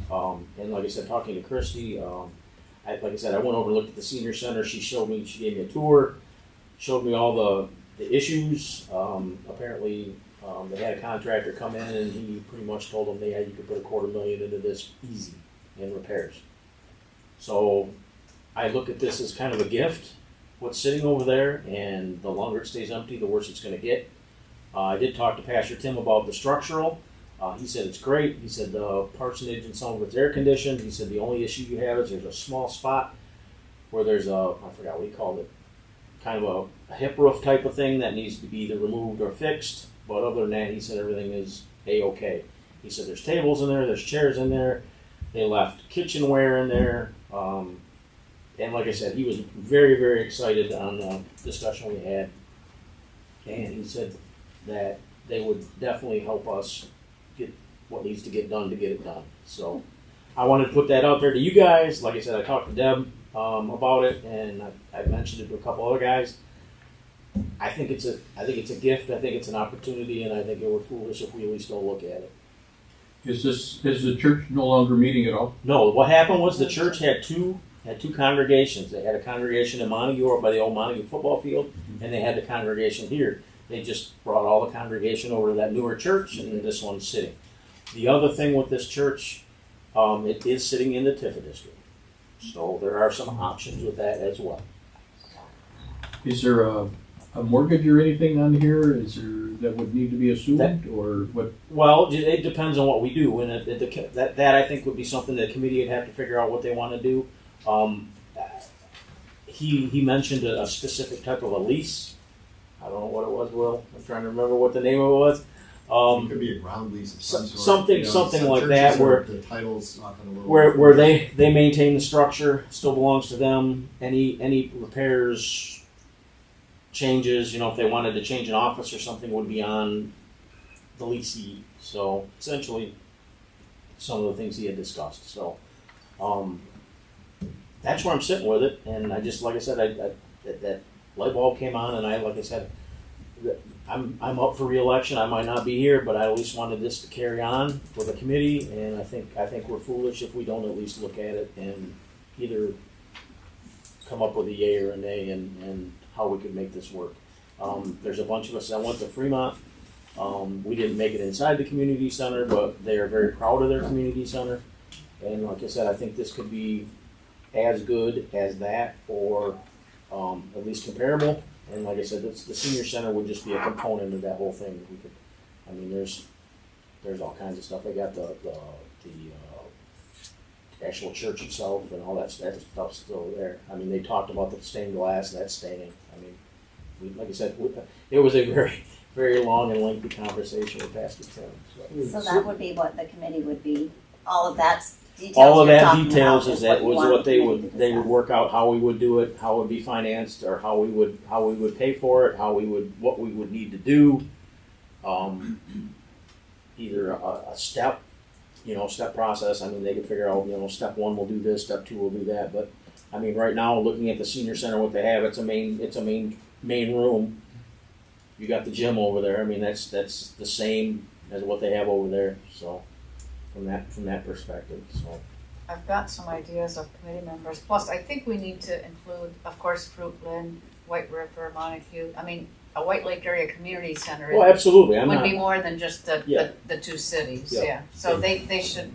And like I said, talking to Christy, like I said, I went over and looked at the senior center. She gave me a tour, showed me all the issues. Apparently, they had a contractor come in and he pretty much told them you could put $250,000 into this easy in repairs. So I look at this as kind of a gift, what's sitting over there, and the longer it stays empty, the worse it's going to get. I did talk to Pastor Tim about the structural. He said it's great. He said the parsonage and some of it's air conditioned. He said the only issue you have is there's a small spot where there's I forgot what he called it, kind of a hip roof type of thing that needs to be either removed or fixed. But other than that, he said everything is A-okay. He said there's tables in there, there's chairs in there. They left kitchenware in there. And like I said, he was very, very excited on the discussion we had. And he said that they would definitely help us get what needs to get done to get it done. So I wanted to put that out there to you guys. Like I said, I talked to Deb about it, and I mentioned it to a couple other guys. I think it's a gift. I think it's an opportunity, and I think it would foolish if we at least don't look at it. Is the church no longer meeting at all? No. What happened was the church had two congregations. They had a congregation in Montague or by the old Montague football field, and they had the congregation here. They just brought all the congregation over to that newer church, and this one's sitting. The other thing with this church, it is sitting in the Tifa district, so there are some options with that as well. Is there a mortgage or anything on here? Is there that would need to be assumed, or what? Well, it depends on what we do, and that I think would be something the committee would have to figure out what they want to do. He mentioned a specific type of a lease. I don't know what it was, Will. I'm trying to remember what the name of it was. It could be a ground lease of some sort. Something like that, where the title's often a little where they maintain the structure, still belongs to them. Any repairs changes, if they wanted to change an office or something, would be on the leasee. So essentially, some of the things he had discussed. So that's where I'm sitting with it. And I just, like I said, that light bulb came on, and like I said, I'm up for re-election. I might not be here, but I at least wanted this to carry on with the committee. And I think we're foolish if we don't at least look at it and either come up with a yay or a nay and how we could make this work. There's a bunch of us that went to Fremont. We didn't make it inside the community center, but they are very proud of their community center. And like I said, I think this could be as good as that, or at least comparable. And like I said, the senior center would just be a component of that whole thing. We could, I mean, there's all kinds of stuff. They got the actual church itself and all that stuff's still there. I mean, they talked about the stained glass, and that's staying. I mean, like I said, it was a very, very long and lengthy conversation with Pastor Tim. So that would be what the committee would be. All of that details. All of you're that talking details about is that was want what the they committee would to they would discuss. work out how we would do it, how it would be financed, or how we would pay for it, what we would need to do. Either a step process. I mean, they could figure out, step one will do this, step two will do that. But I mean, right now, looking at the senior center, what they have, it's a main room. You got the gym over there. I mean, that's the same as what they have over there. So from that perspective, so. I've got some ideas of committee members. Plus, I think we need to include, of course, Fruitland, White River, Montague. I mean, a White Lake area community center. Well, absolutely. Would be more than just the two cities. Yeah. Yeah. So they should,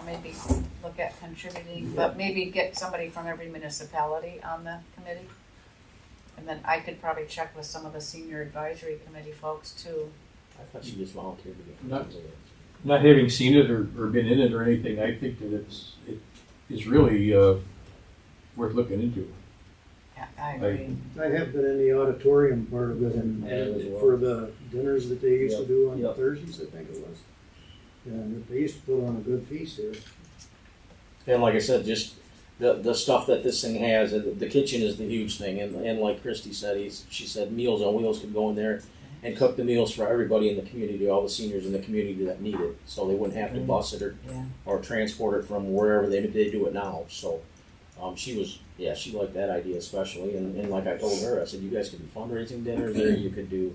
maybe look at contributing, but maybe get somebody from every municipality on the committee. And then I could probably check with some of the senior advisory committee folks too. I thought you just volunteered to Not- Not having seen it or been in it or anything, I think that it is really worth looking into. Yeah, I agree. I have been in the auditorium part of it and for the dinners that they used to do on Thursdays, I think it was. And they used to put on a good feast there. And like I said, just the stuff that this thing has, the kitchen is the huge thing. And like Christy said, she said Meals on Wheels could go in there and cook the meals for everybody in the community, all the seniors in the community that need it. So they wouldn't have to bus it or transport it from wherever they do it now. So she liked that idea especially. And like I told her, I said, you guys could do fundraising dinners there. You could do,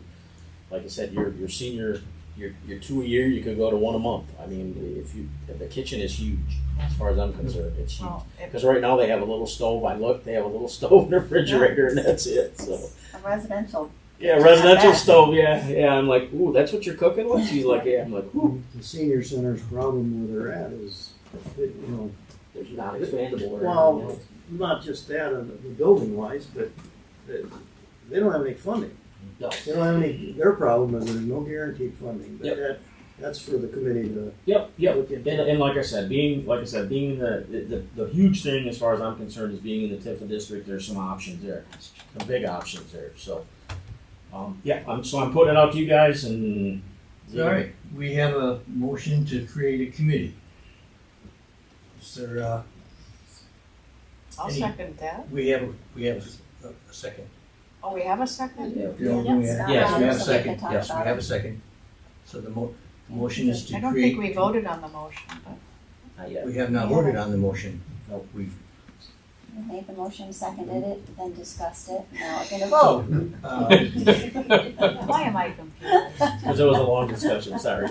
like I said, your senior, your 2 a year, you could go to 1 a month. I mean, if the kitchen is huge, as far as I'm concerned, it's huge. Because right now they have a little stove. They have a little stove and a refrigerator, and that's it. So A residential. yeah, residential stove. Yeah. I'm like, ooh, that's what you're cooking with? She's like, yeah. I'm like, ooh. The senior center's problem where they're at is, There's not expandable or well, anything else. not just that, the building wise, but they don't have any funding. No. They don't have any, their problem is there's no guaranteed funding, but Yep. that's for the committee to Yep. look into. And like I said, being in the huge thing as far as I'm concerned is being in the Tifa district. There's some options there, some big options there. So, I'm putting it out to you guys, and All right, we have a motion to create a committee. Is there, I'll Any- second that. we have a second. Oh, we have a second? Yes, we Scott have a Robertson, we second. can talk Yes, we about have it. a second. So the motion is to I don't create. think we voted on the motion, but. not yet. We have not voted on the motion. No, we've. We made the motion, seconded it, then discussed it. Now we're gonna So, vote. Why am I confused? Because it was a long discussion. Sorry.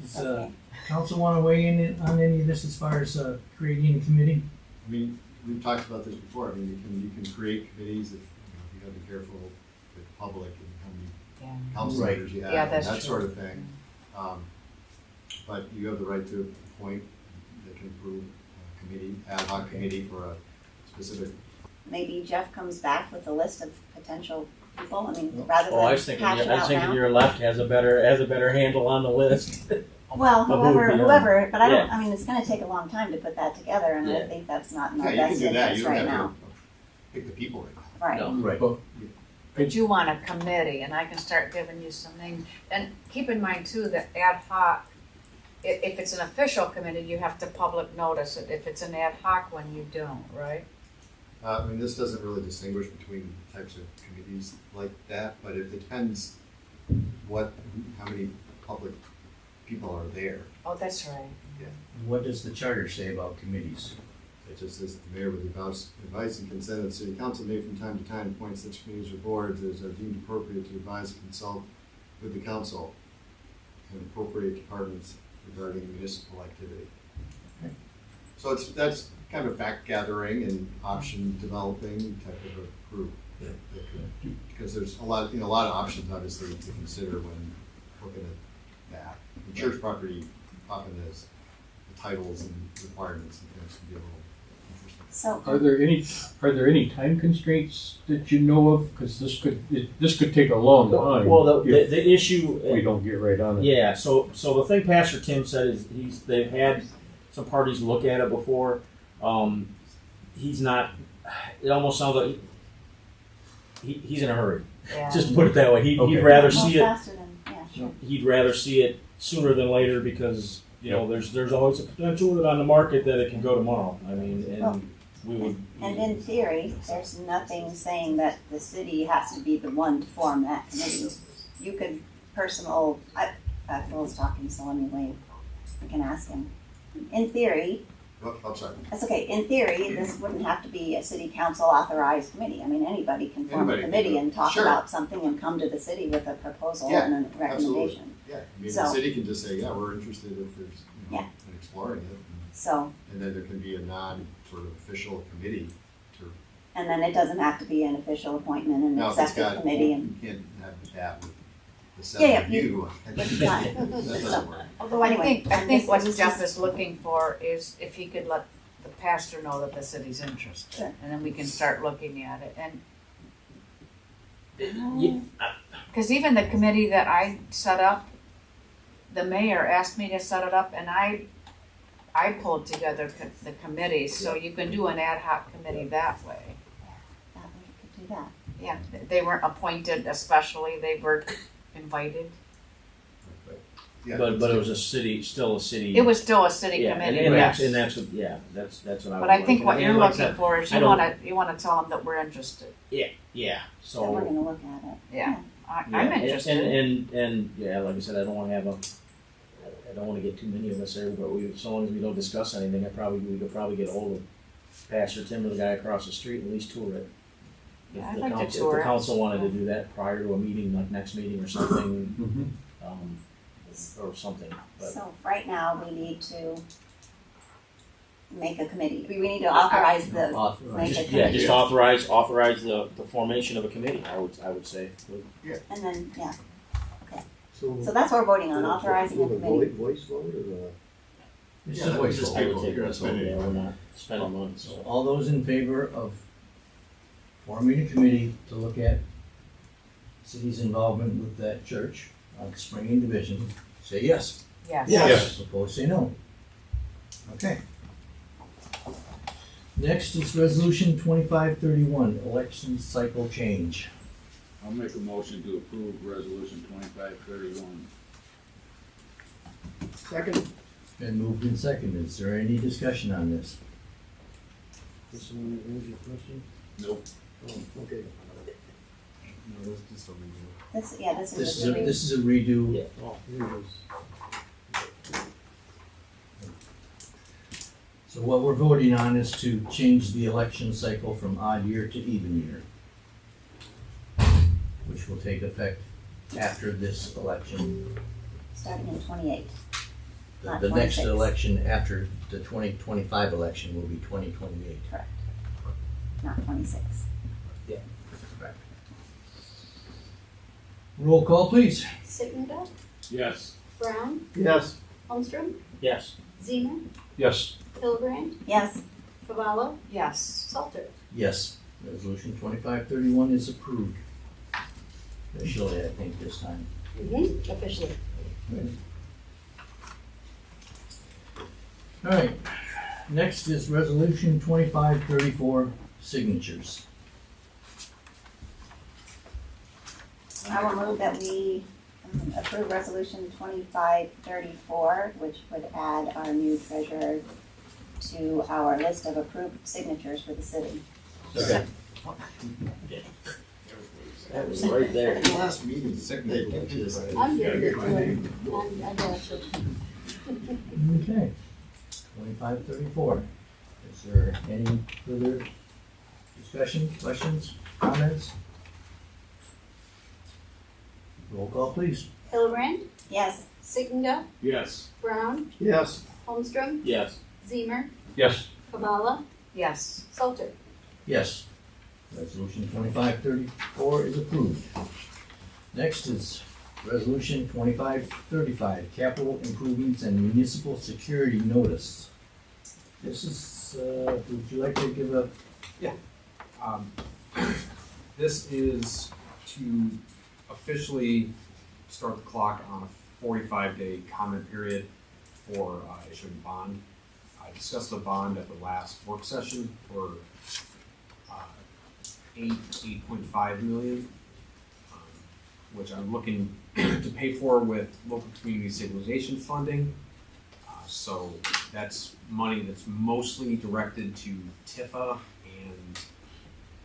Does council want to weigh in on any of this as far as creating a committee? I mean, we've talked about this before. I mean, you can create committees if you gotta be careful with the public and how many council Right. members you have Yeah, and that's that true. sort of thing. But you have the right to appoint that can approve a committee, ad hoc committee for a specific. Maybe Jeff comes back with a list of potential people. I mean, rather Oh, I than was thinking. hash it I was out thinking now. your left has a better handle on the list. Well, Of who would be on. whoever, but I don't, Yeah. I mean, it's gonna take a long time to put that together, and I Yeah. think that's not in Yeah, our you can best do that. You interest don't right have now. to pick the people right now. Right. Right. But you want a committee, and I can start giving you some names. And keep in mind too, that ad hoc, if it's an official committee, you have to public notice it. If it's an ad hoc one, you don't, right? I mean, this doesn't really distinguish between types of committees like that, but it depends how many public people are there. Oh, that's right. What does the charter say about committees? It just says that the mayor, with the advice and consent of the city council, may from time to time appoint such committees or boards as are deemed appropriate to advise and consult with the council and appropriate departments regarding municipal activity. So that's kind of fact gathering and option developing type of a group. Because there's a lot of options obviously to consider when looking at that. And church property often has the titles and requirements and things can be a little interesting. So Are there any time constraints that you know of? Because this could take a long time. Well, if the issue we don't get right on it. Yeah, so the thing Pastor Tim said is they've had some parties look at it before. He's not. It almost sounds like he's in a hurry. Yeah. Just put it that way. He'd rather see it. faster than, yeah, sure. He'd rather see it sooner than later because there's always a potential on the market that it can go tomorrow. I mean, and Well, we would. And in theory, there's nothing saying that the city has to be the one to form that committee. You could Phil's talking, so anyway, we can ask him. In theory, I'm sorry. that's okay, in theory, this wouldn't have to be a city council authorized committee. I mean, anybody can form a Anybody can committee do it. and talk Sure. about something and come to the city with a proposal Yeah, and a absolutely. recommendation. Yeah, I mean, So- the city can just say, yeah, we're interested if there's, Yeah. in exploring it. So, And then there can be a non-sort of official committee to. and then it doesn't have to be an official appointment and Now, if it's executive got, committee and. you can't have that with the Yeah, seven yeah, of you. But not- That doesn't work. Although I Anyway, think and this what is Jeff just- is looking for is if he could let the pastor know that the city's interested. Sure. And then we can start looking at it. And Yeah, because even the committee that I set up, the mayor asked me to set it up, and I pulled together the committee, so you can do an ad hoc committee that way. That way you could do that. Yeah, they weren't appointed especially, they were invited. Yeah, but it was still a city. It was still a city yeah, committee, and yes. that's what that's what I. But would I think like. what And you're like I looking said, for is I you don't- wanna tell them that we're interested. Yeah. So we're gonna look at it. Yeah, I'm Yeah, interested. and yeah, like I said, I don't want to get too many of us there, but as long as we don't discuss anything, we could probably get a hold of Pastor Tim or the guy across the street and at least tour it. Yeah, I'd If like to the tour if it. the council wanted to do that prior to a meeting, like next meeting or something, or something, but. So right now, we need to make a committee. We need to authorize the, make a Just, committee. yeah, just authorize the formation of a committee, I would say. And then, yeah, So so that's what we're voting on, do authorizing a the committee. voice vote or the? It's Yeah, a that voice makes vote. I would take it, so, yeah, we're not spending money, So so. all those in favor of forming a committee to look at city's involvement with that church on Spring Division, say yes. Yes. Yes. Opposed, say no. Okay. Next is resolution 2531, election cycle change. I'll make a motion to approve resolution 2531. Second. Been moved and seconded. Is there any discussion on this? This one answer your question? Nope. Oh, okay. No, that's just a redo. This This is is a, this is a redo. Yeah. Oh, here it is. So what we're voting on is to change the election cycle from odd year to even year, which will take effect after this election. starting in 28. Not The next 26. election after the 2025 election will be 2028. Correct. Not 26. Roll call, please. Sigmund, Yes. Brown, Yes. Holmstrom, Yes. Zeman, Yes. Hildebrand, Yes. Cavallo, Yes. Salter. Yes, resolution 2531 is approved. Officially, I think, this time. Officially. All right, next is resolution 2534, signatures. I will move that we approve resolution 2534, which would add our new treasurer to our list of approved signatures for the city. Okay. That was right there. The last meeting, they did this. I'm good. I got you. Okay. 2534. Is there any further discussion, questions, comments? Roll call, please. Hillebrand, Yes. Sickendale, Yes. Brown, Yes. Holmstrom, Yes. Zemer, Yes. Kabala, Yes. Salter. Yes. Resolution 2534 is approved. Next is Resolution 2535, Capital Improvements and Municipal Security Notice. This is, would you like to give a, This is to officially start the clock on a 45-day comment period for issuing bond. I discussed the bond at the last work session for 8.5 million, which I'm looking to pay for with local community stabilization funding. So that's money that's mostly directed to TIFA and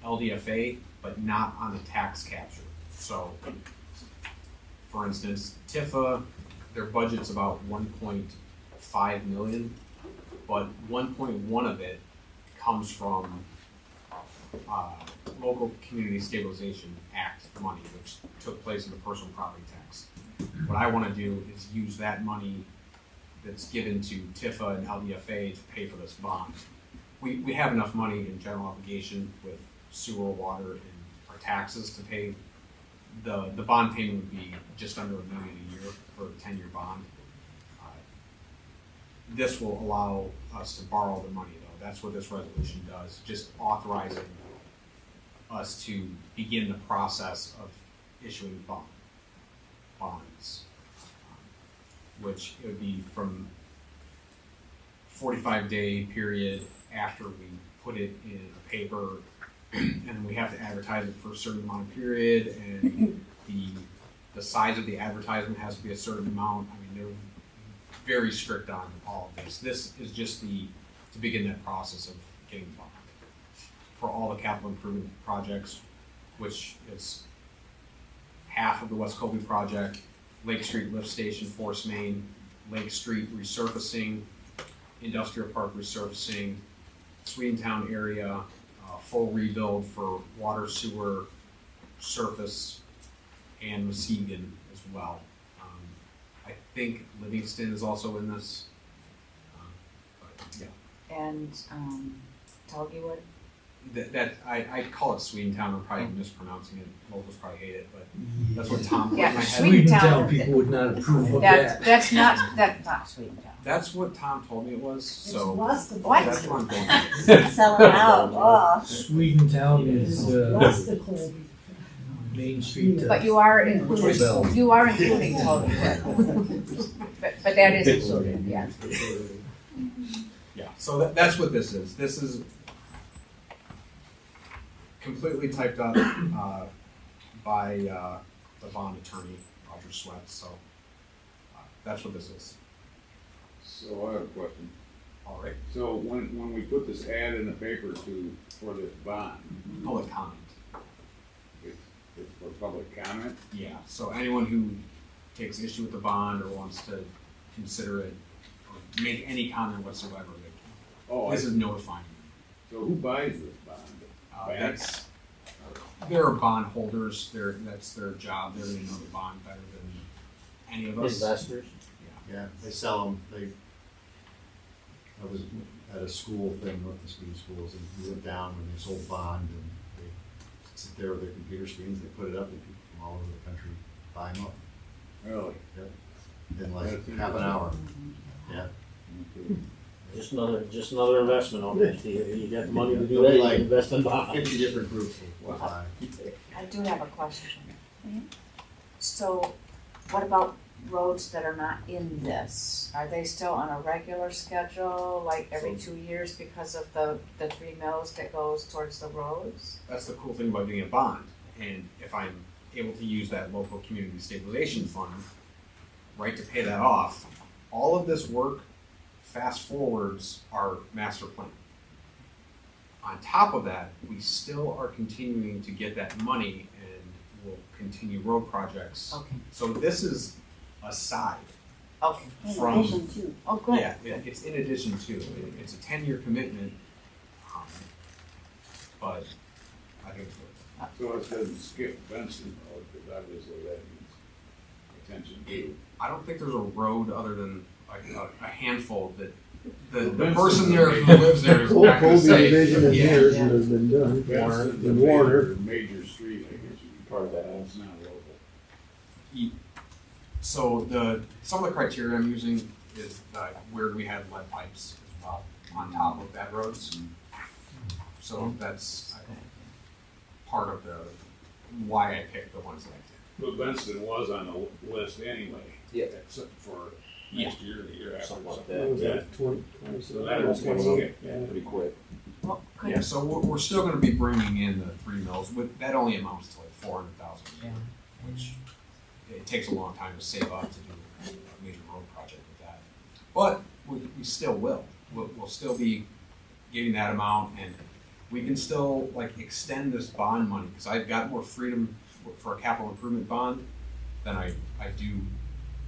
LDFA, but not on the tax capture. So, for instance, TIFA, their budget's about 1.5 million, but 1.1 of it comes from Local Community Stabilization Act money, which took place in the personal property tax. What I want to do is use that money that's given to TIFA and LDFA to pay for this bond. We have enough money in general obligation with sewer, water, and our taxes to pay. The bond payment would be just under $1 million a year for a 10-year bond. This will allow us to borrow the money, though. That's what this resolution does, just authorizing us to begin the process of issuing bonds, which it would be from 45-day period after we put it in a paper, and then we have to advertise it for a certain amount of period, and the size of the advertisement has to be a certain amount. I mean, they're very strict on all of this. This is just to begin that process of getting the bond for all the capital improvement projects, which is half of the West Colby project, Lake Street Lift Station Force Main, Lake Street resurfacing, Industrial Park resurfacing, Swedentown area, full rebuild for water, sewer, surface, and Muskegon as well. I think Livingston is also in this. But yeah. And, Talgiewood? I call it Swedentown. I'm probably mispronouncing it. Locals probably hate it, but that's what Tom put Yeah, in my head. Swedentown. people would not approve of that. That's not Swedentown. That's what Tom told me it was. So What? that's what I'm going with. Selling out, oh. Swedentown is, Main Street. But you are Bell. including Talgiewood. But that is included, yeah. Yeah. So that's what this is. This is completely typed up by the bond attorney, Roger Sweat. So that's what this is. So I have a question. All right. So when we put this ad in the paper for this bond, Public comment. it's for public comment? Yeah. So anyone who takes issue with the bond or wants to consider it or make any comment whatsoever, this is notifying them. So who buys this bond? That's there are bond holders. That's their job. They're going to know the bond better than any of us. Investors. Yeah, they sell them. I was at a school thing, with the student schools, and we went down when they sold bond, and they sit there with their computer screens, they put it up, and people from all over the country buy them up. Really? Yep. In like half an hour. Yeah. Just another investment on it. You got the money to do There'll that, be you like invest in bonds. 50 different groups will buy. I do have a question. So what about roads that are not in this? Are they still on a regular schedule, like every 2 years because of the 3 mills that goes towards the roads? That's the cool thing about getting a bond. And if I'm able to use that local community stabilization fund, right, to pay that off, all of this work fast forwards our master plan. on top of that, we still are continuing to get that money and we'll continue road projects. Okay. So this is aside Okay. from. In addition to. Oh, good. Yeah, it's in addition to, it's a 10-year commitment, but I think it's good. So it doesn't skip Benson Road, because obviously that needs attention too. I don't think there's a road other than like a handful that the Benson person there who lives there is not gonna say, Division of yeah. years that has been done. Benson's a And Warner. major street, I guess you could Part of that. It's not local. So some of the criteria I'm using is where do we have lead pipes as well on top of bad roads. So that's part of the why I picked the ones that I did. But Benson was on the list anyway. Yeah. Except for next year, the year after. Something like That was Yeah. like 20, So that was gonna skip. Pretty quick. Well, good. Yeah, so we're still gonna be bringing in the 3 mills, with, that only amounts to like 400,000 a year, which it takes a long time to save up to do a major road project with that. But we still will. We'll still be getting that amount, and we can still like extend this bond money, because I've got more freedom for a capital improvement bond than I do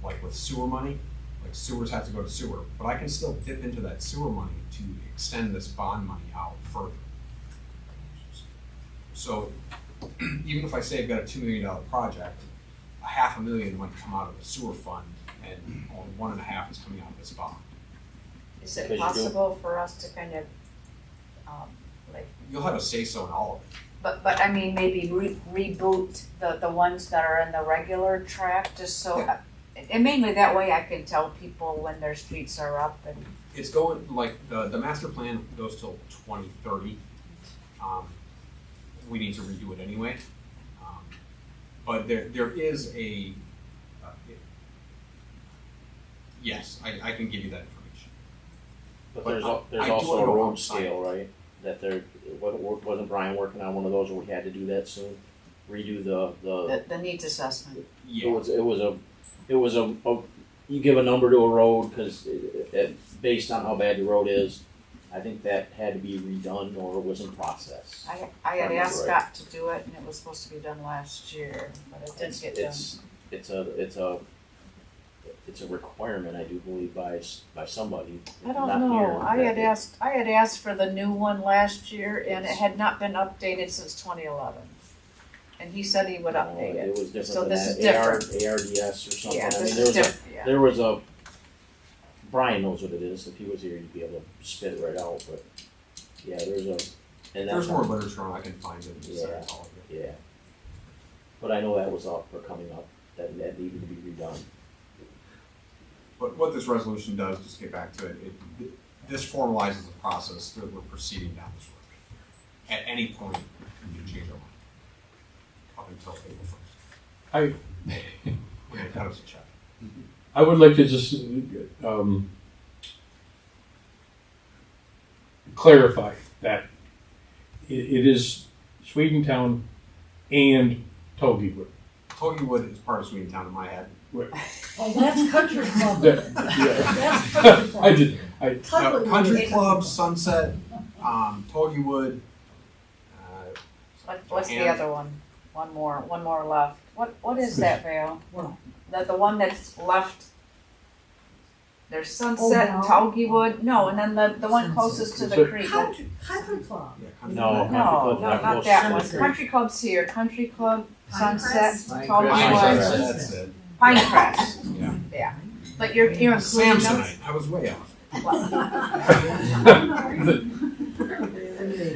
like with sewer money. Like sewers have to go to sewer, but I can still dip into that sewer money to extend this bond money out further. So even if I say I've got a $2 million project, $500,000 might come out of the sewer fund, and only 1.5 is coming out of this bond. Is it possible for us to kind of, like, You'll have a say-so in all of it. but I mean, maybe reboot the ones that are in the regular track, just so, and mainly that way I can tell people when their streets are up and. It's going, like, the master plan goes till 2030. We need to redo it anyway. But there is a, yes, I can give you that information. But But there's I do also it a road alongside. scale, right? That wasn't Brian working on one of those where we had to do that soon? Redo The needs assessment. It was a you give a number to a road, cause based on how bad the road is, I think that had to be redone or it was in process. I had asked Right. Scott to do it, and it was supposed to be done last year, but it didn't get done. It's a requirement, I do believe, by somebody. I don't not know, here, I had that- asked for the new one last year, and it had not been updated since 2011. And he said he would update It it, was different so than this is that, different. ARDS or something. Yeah, I this mean, is different, yeah. there was a, Brian knows what it is, if he was here, he'd be able to spit it right out, but, yeah, there's There's more literature on it, I can find it and send it to all of you. Yeah. But I know that was up or coming up, that needed to be redone. But what this resolution does, just to get back to it, this formalizes the process that we're proceeding down this road. At any point, we can change our mind. Up until April 1st. We're gonna cut us a check. I would like to just clarify that it is Swedentown and Togewood. Togewood is part of Swedentown in my head. Oh, that's country club. That's country club. Country Club, Sunset, Togewood. What's the other one? One more left. What is that, Val? The one that's left. There's Sunset, no. Togewood, no, and then the one closest to the creek. Country Club. No, not that one. Country Club's here. Country Club, Sunset, Togewood, That's it. Pinecrest. Yeah. But you're including those. Samsonite, I was way off.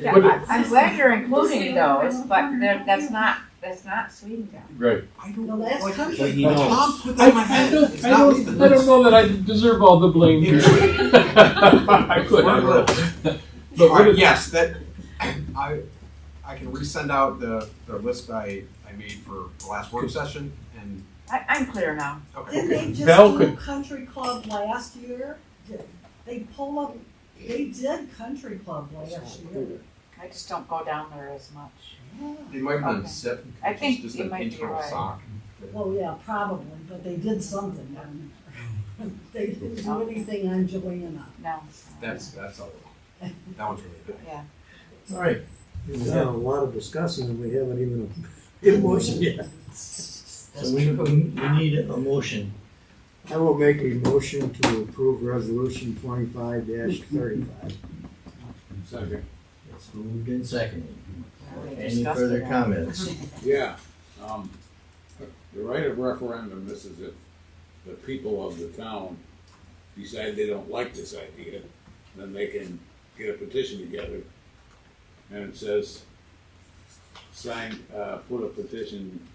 Yeah, I'm glad you're including those, but that's not Swedentown. Right. I don't No, that's like, country He club. knows. Tom put that in my head. It's not me. I don't know that I deserve all the blame here. I could. But what is, Yes, that I can resend out the list I made for the last work session, and I'm clear now. Didn't they just Val do could- country club last year? They pull up, they did country club last year. I just don't go down there as much. they might have done Okay. SIP, I which think is just you an might be internal right. sock. Well, yeah, probably, but they did something down there. They didn't do anything on Joanna. No. That's all. That one's really good. Yeah. All right. We've had a lot of discussing and we haven't even hit motion yet. So we need a motion. I will make a motion to approve resolution 25-35. Second. It's moved and seconded. Any Discussed further it. comments? Yeah, the right of referendum, this is if the people of the town decide they don't like this idea, then they can get a petition together. And it says, put a petition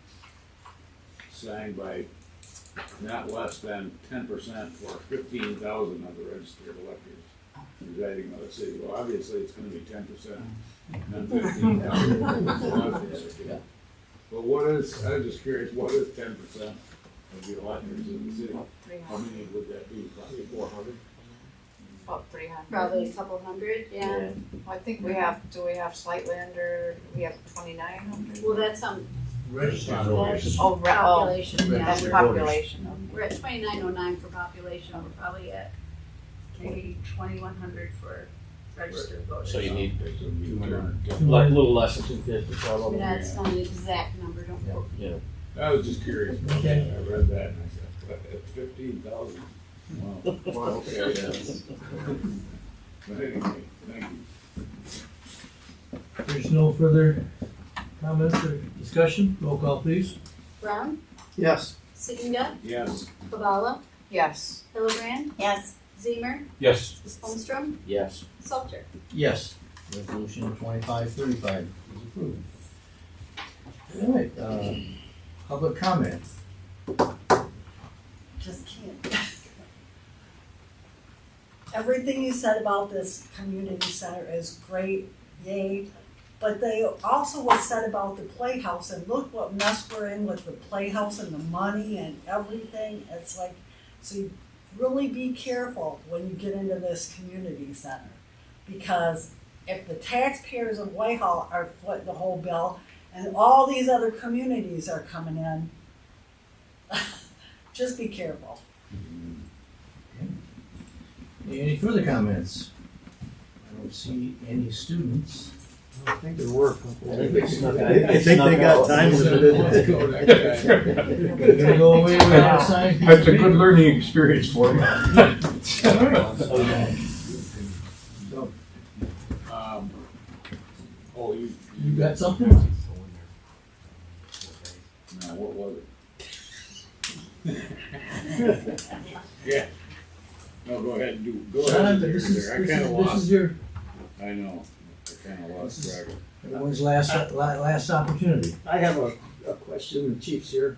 signed by not less than 10% for 15,000 of the registered electors residing in the city. Well, obviously, it's gonna be 10%, not 15,000. But what is, I'm just curious, what is 10% of the electors in the city? How many would that be? Probably 400? About 300. Probably a couple hundred, yeah. I think we have, do we have slightly under, we have 2,900? Well, that's Registered That's voters. population, yeah. That's Registered population. We're at 2,909 for population, we're probably at maybe 2,100 for registered voters. So you need Okay, so it'd be 200. a little less than 250 probably. That's not an exact number, don't quote me. Yeah. I was just curious about that. I read that and I said, what, at 15,000? Wow. Well, okay, yes. But anyway, thank you. There's no further comments or discussion? Roll call, please. Brown, Yes. Sittinga, Yes. Kavala, Yes. Hildebrand, Yes, Zemer, Yes. Holmstrom, Yes. Salter. Yes. Resolution 2535 is approved. All right, public comment. Just can't. Everything you said about this community center is great, yay. But they also was said about the playhouse, and look what mess we're in with the playhouse and the money and everything. It's like, so you really be careful when you get into this community center. Because if the taxpayers of Whitehall are footing the whole bill, and all these other communities are coming in, just be careful. Any further comments? I don't see any students. I think there were a couple. I think they snuck out. I think they got time limited. We're gonna go away with our sign. It's a good learning experience for me. Oh, you You got something? no, what was it? Yeah. No, go ahead and go ahead. John, and do this it is, there. I this kinda is, this lost. is your, I know, I kinda lost track of. everyone's last opportunity. I have a question, the chief's here.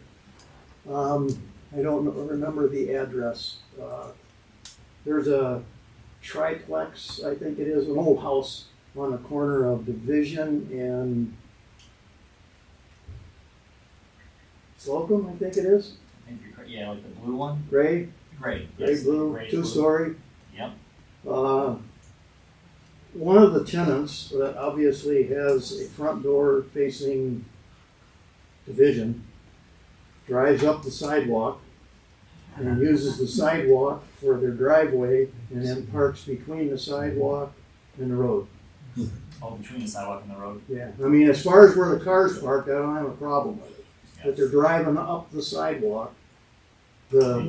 I don't remember the address. There's a triplex, I think it is, an old house on the corner of Division and Slocum, I think it is. I think you're, yeah, like the blue one? Gray, Gray. gray Yes, blue, grayish 2-story. Yep. One of the tenants that obviously has a front door facing Division drives up the sidewalk and uses the sidewalk for their driveway and then parks between the sidewalk and the road. Oh, between the sidewalk and the road? Yeah, I mean, as far as where the cars park, I don't have a problem with it. But they're driving up the sidewalk, the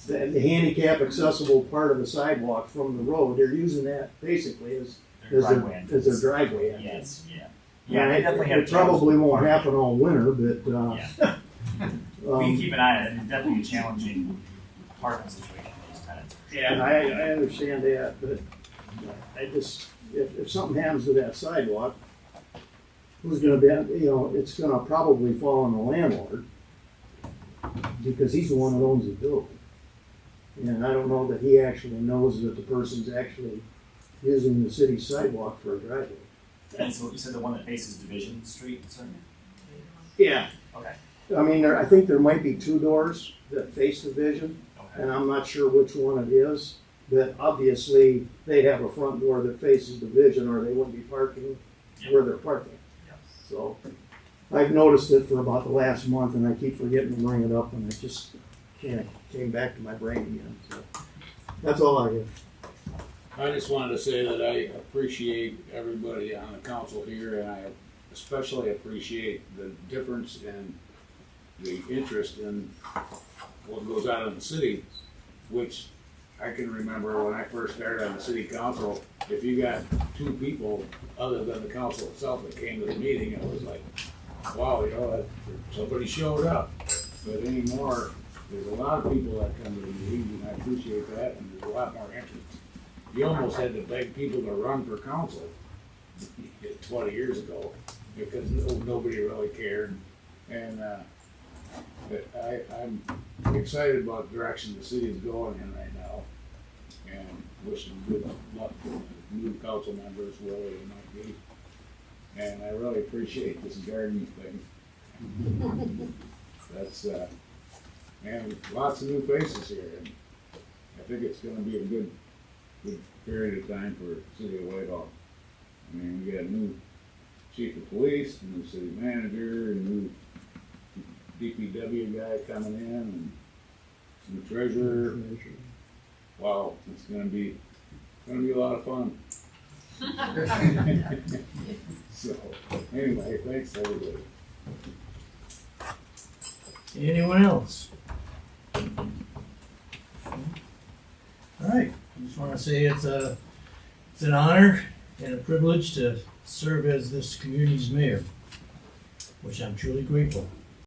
handicap accessible part of the sidewalk from the road, they're using that basically as their driveway. Yes, yeah. Yeah, Yeah, they definitely have. it probably won't happen all winter, but, Yeah. We can keep an eye on it, it's definitely a challenging parking situation for those tenants. yeah, I understand that, but I just, if something happens to that sidewalk, who's gonna be, it's gonna probably fall on the landlord, because he's the one that owns the building. And I don't know that he actually knows that the person's actually using the city sidewalk for a driveway. And so you said the one that faces Division Street, sir? Yeah. Okay. I mean, I think there might be 2 doors that face Division, Okay. and I'm not sure which one it is, but obviously they have a front door that faces Division or they wouldn't be parking where they're parking. Yep. So I've noticed it for about the last month and I keep forgetting to bring it up and it just came back to my brain again. So that's all I have. I just wanted to say that I appreciate everybody on the council here, and I especially appreciate the difference in the interest in what goes on in the city, which I can remember when I first started on the city council, if you got 2 people other than the council itself that came to the meeting, it was like, wow, somebody showed up. But anymore, there's a lot of people that come to the meetings, and I appreciate that, and there's a lot more interest. You almost had to beg people to run for council 20 years ago because nobody really cared. And I'm excited about the direction the city is going in right now, and wishing good luck to the new council members, whoever they might be. And I really appreciate this gardening thing. That's and lots of new faces here, and I think it's going to be a good period of time for City of Whitehall. I mean, we got a new chief of police, a new city manager, a new DPW guy coming in, and new treasurer. Wow, it's gonna be a lot of fun. So, anyway, thanks everybody. Anyone else? All right, I just want to say it's an honor and a privilege to serve as this community's mayor, which I'm truly grateful.